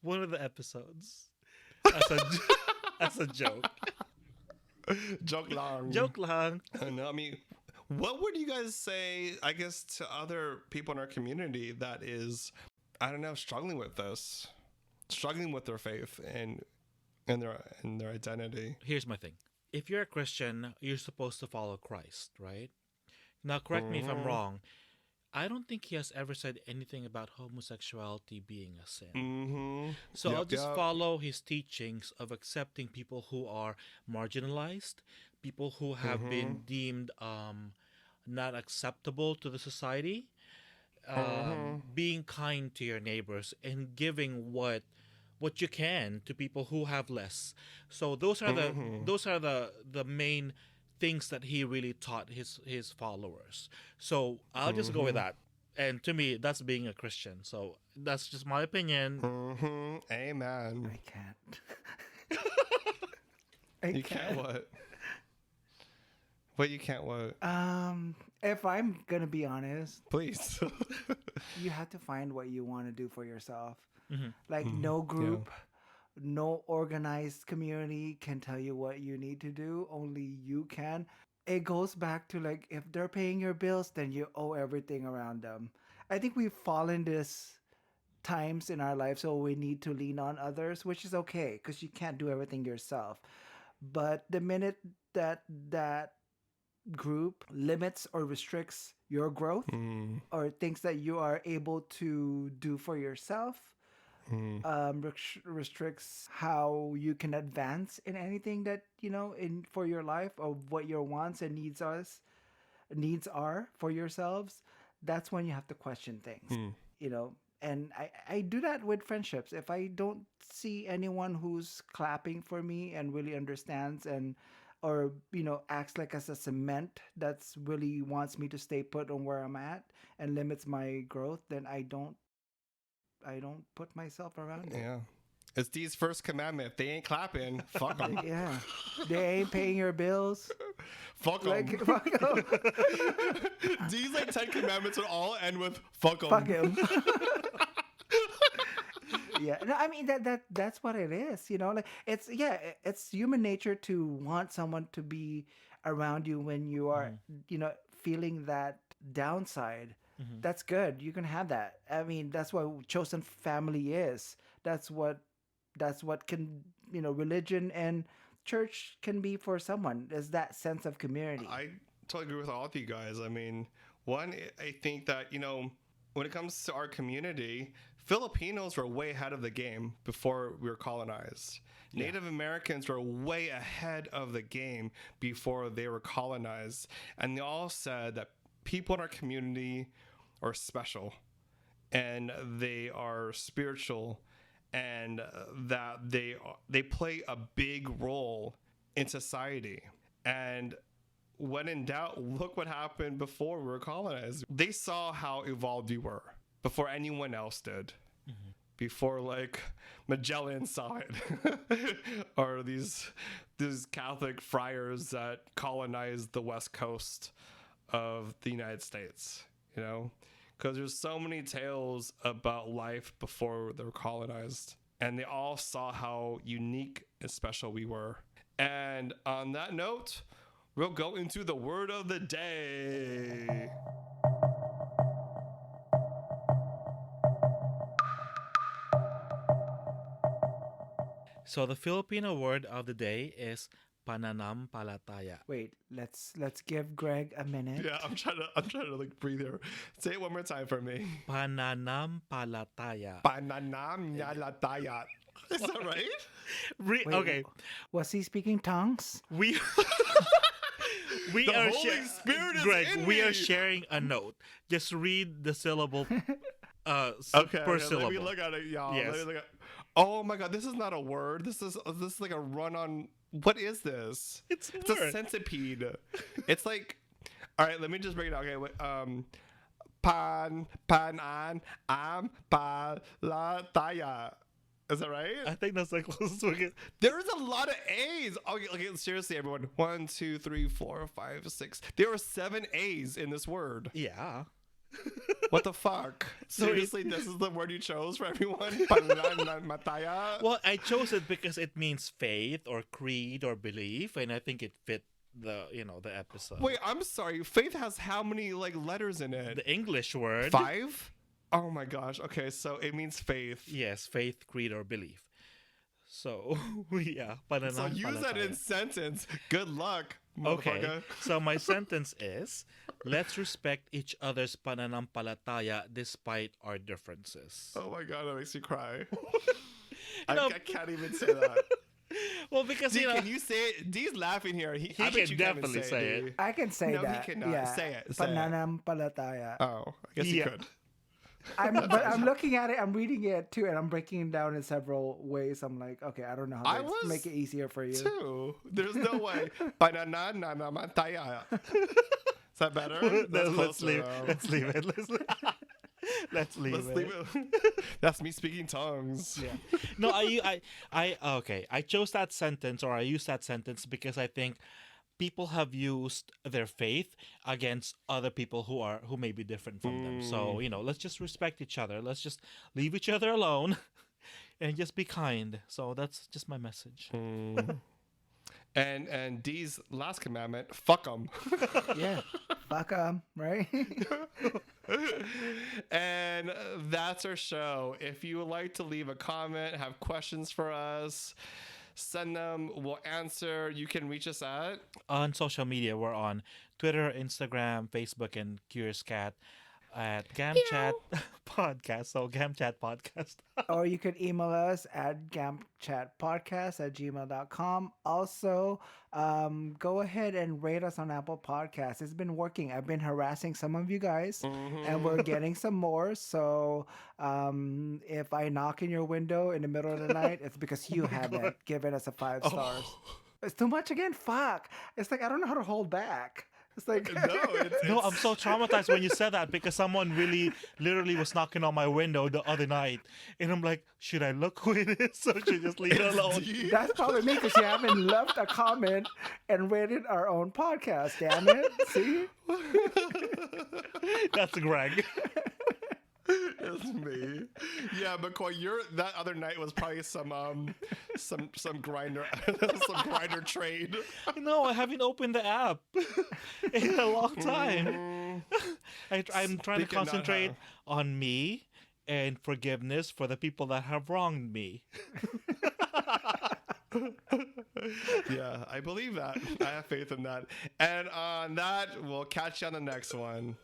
one of the episodes as a joke. Joke long. Joke lang. No, I mean, what would you guys say, I guess, to other people in our community that is, I don't know, struggling with this, struggling with their faith and their identity? Here's my thing. If you're a Christian, you're supposed to follow Christ, right? Now, correct me if I'm wrong. I don't think he has ever said anything about homosexuality being a sin. So I'll just follow his teachings of accepting people who are marginalized, people who have been deemed not acceptable to the society, being kind to your neighbors, and giving what you can to people who have less. So those are the main things that he really taught his followers. So I'll just go with that. And to me, that's being a Christian. So that's just my opinion. Amen. I can't. You can't what? But you can't what? If I'm gonna be honest, Please. you have to find what you want to do for yourself. Like no group, no organized community can tell you what you need to do. Only you can. It goes back to like, if they're paying your bills, then you owe everything around them. I think we've fallen this times in our life, so we need to lean on others, which is okay because you can't do everything yourself. But the minute that group limits or restricts your growth or things that you are able to do for yourself, restricts how you can advance in anything that in for your life, of what your wants and needs are for yourselves, that's when you have to question things. And I do that with friendships. If I don't see anyone who's clapping for me and really understands or acts like as a cement that's really wants me to stay put on where I'm at and limits my growth, then I don't put myself around it. Yeah. It's D's first commandment. If they ain't clapping, fuck them. Yeah. They ain't paying your bills. Fuck them. Like, fuck 'em. D's like 10 commandments would all end with fuck them. Fuck him. Yeah. No, I mean that's what it is, like it's human nature to want someone to be around you when you are, feeling that downside. That's good. You can have that. I mean, that's what chosen family is. That's what can, religion and church can be for someone, is that sense of community. I totally agree with all of you guys. I mean, one, I think that, when it comes to our community, Filipinos were way ahead of the game before we were colonized. Yeah. Native Americans were way ahead of the game before they were colonized. And they all said that people in our community are special and they are spiritual, and that they play a big role in society. And when in doubt, look what happened before we were colonized. They saw how evolved we were. before anyone else did. Before like Magellan saw it, or these Catholic friars that colonized the west coast of the United States, you know, because there's so many tales about life before they were colonized, and they all saw how unique and special we were. And on that note, we'll go into the word of the day. So the Filipino word of the day is pananampalataya. Wait, let's give Greg a minute. Yeah, I'm trying to like breathe here. Say it one more time for me. Pananampalataya. Pananamyalataya. Is that right? Wait, Okay, was he speaking tongues? we we The are Holy Spirit is Greg, in we are me. sharing a note. Just read the syllable Okay, per let syllable. me look at it, y'all. Yes. Let me look at. Oh my God, this is not a word. This is like a run on. What is this? It's a It's a word. centipede. It's like. All right, let me just break it down. Okay, wait, palataya. Is that right? I think that's the closest we get. There's a lot of A's. Okay, seriously, everyone. 1, 2, 3, 4, 5, 6. There are 7 A's in this word. Yeah. What the fuck? So Seriously, this is the word you chose for everyone? Pananamataya? Well, I chose it because it means faith or creed or belief, and I think it fit the the episode. Wait, I'm sorry. Faith has how many like letters in it? The English word. 5? Oh my gosh. Okay, so it means faith. Yes, faith, creed, or belief. So yeah, So use that in pananampalataya. sentence. Good luck, Okay, motherfucker. so my sentence is, let's respect each other's pananampalataya despite our differences. Oh my god, that makes me cry. know- I can't even say that. Well, because D, can you say it? D's laughing here. I bet can you definitely can't even say D. it. I can say No, he that. cannot. Yeah. Say it, say it. Pananampalataya. Oh, I guess Yeah. you could. But I'm looking at it, I'm reading it too, and I'm breaking it down in several ways. I'm like, okay, I don't know how I to was make it easier for you. Too. There's no way. Banananamataya. Is that better? That's let's closer, leave. though. Let's leave it. Let's leave Let's it. leave it. That's me speaking tongues. Yeah. No, I chose that sentence, or I used that sentence because I think people have used their faith against other people who may be different from them. So, let's just respect each other. Let's just leave each other alone and just be kind. So that's just my message. And D's last commandment, fuck them. Yeah. Fuck 'em, right? And that's our show. If you would like to leave a comment, have questions for us, send them. We'll answer. You can reach us at. On social media, we're on Twitter, Instagram, Facebook, and CuriousCat at GamChat Podcast. So GamChat Podcast. Or you could email us at gampchatpodcast@gmail.com. Also, go ahead and rate us on Apple Podcasts. It's been working. I've been harassing some of you guys, and we're getting some more. So if I knock in your window in the middle of the night, it's because you haven't given us a 5 stars. It's too much again. Fuck. It's like I don't know how to hold back. It's like No, I'm so traumatized when you said that because someone literally was knocking on my window the other night. And I'm like, should I look who it is or should I just leave it alone? That's probably me because you haven't left a comment and rated our own podcast. Damn it! See, That's Greg. It's me. Yeah, McCoy, that other night was probably some grinder some grinder trade. No, I haven't opened the app in a long time. I'm trying to Speaking of, concentrate on me and forgiveness for the people that have wronged me. Yeah, I believe that. I have faith in that. And on that, we'll catch you on the next one.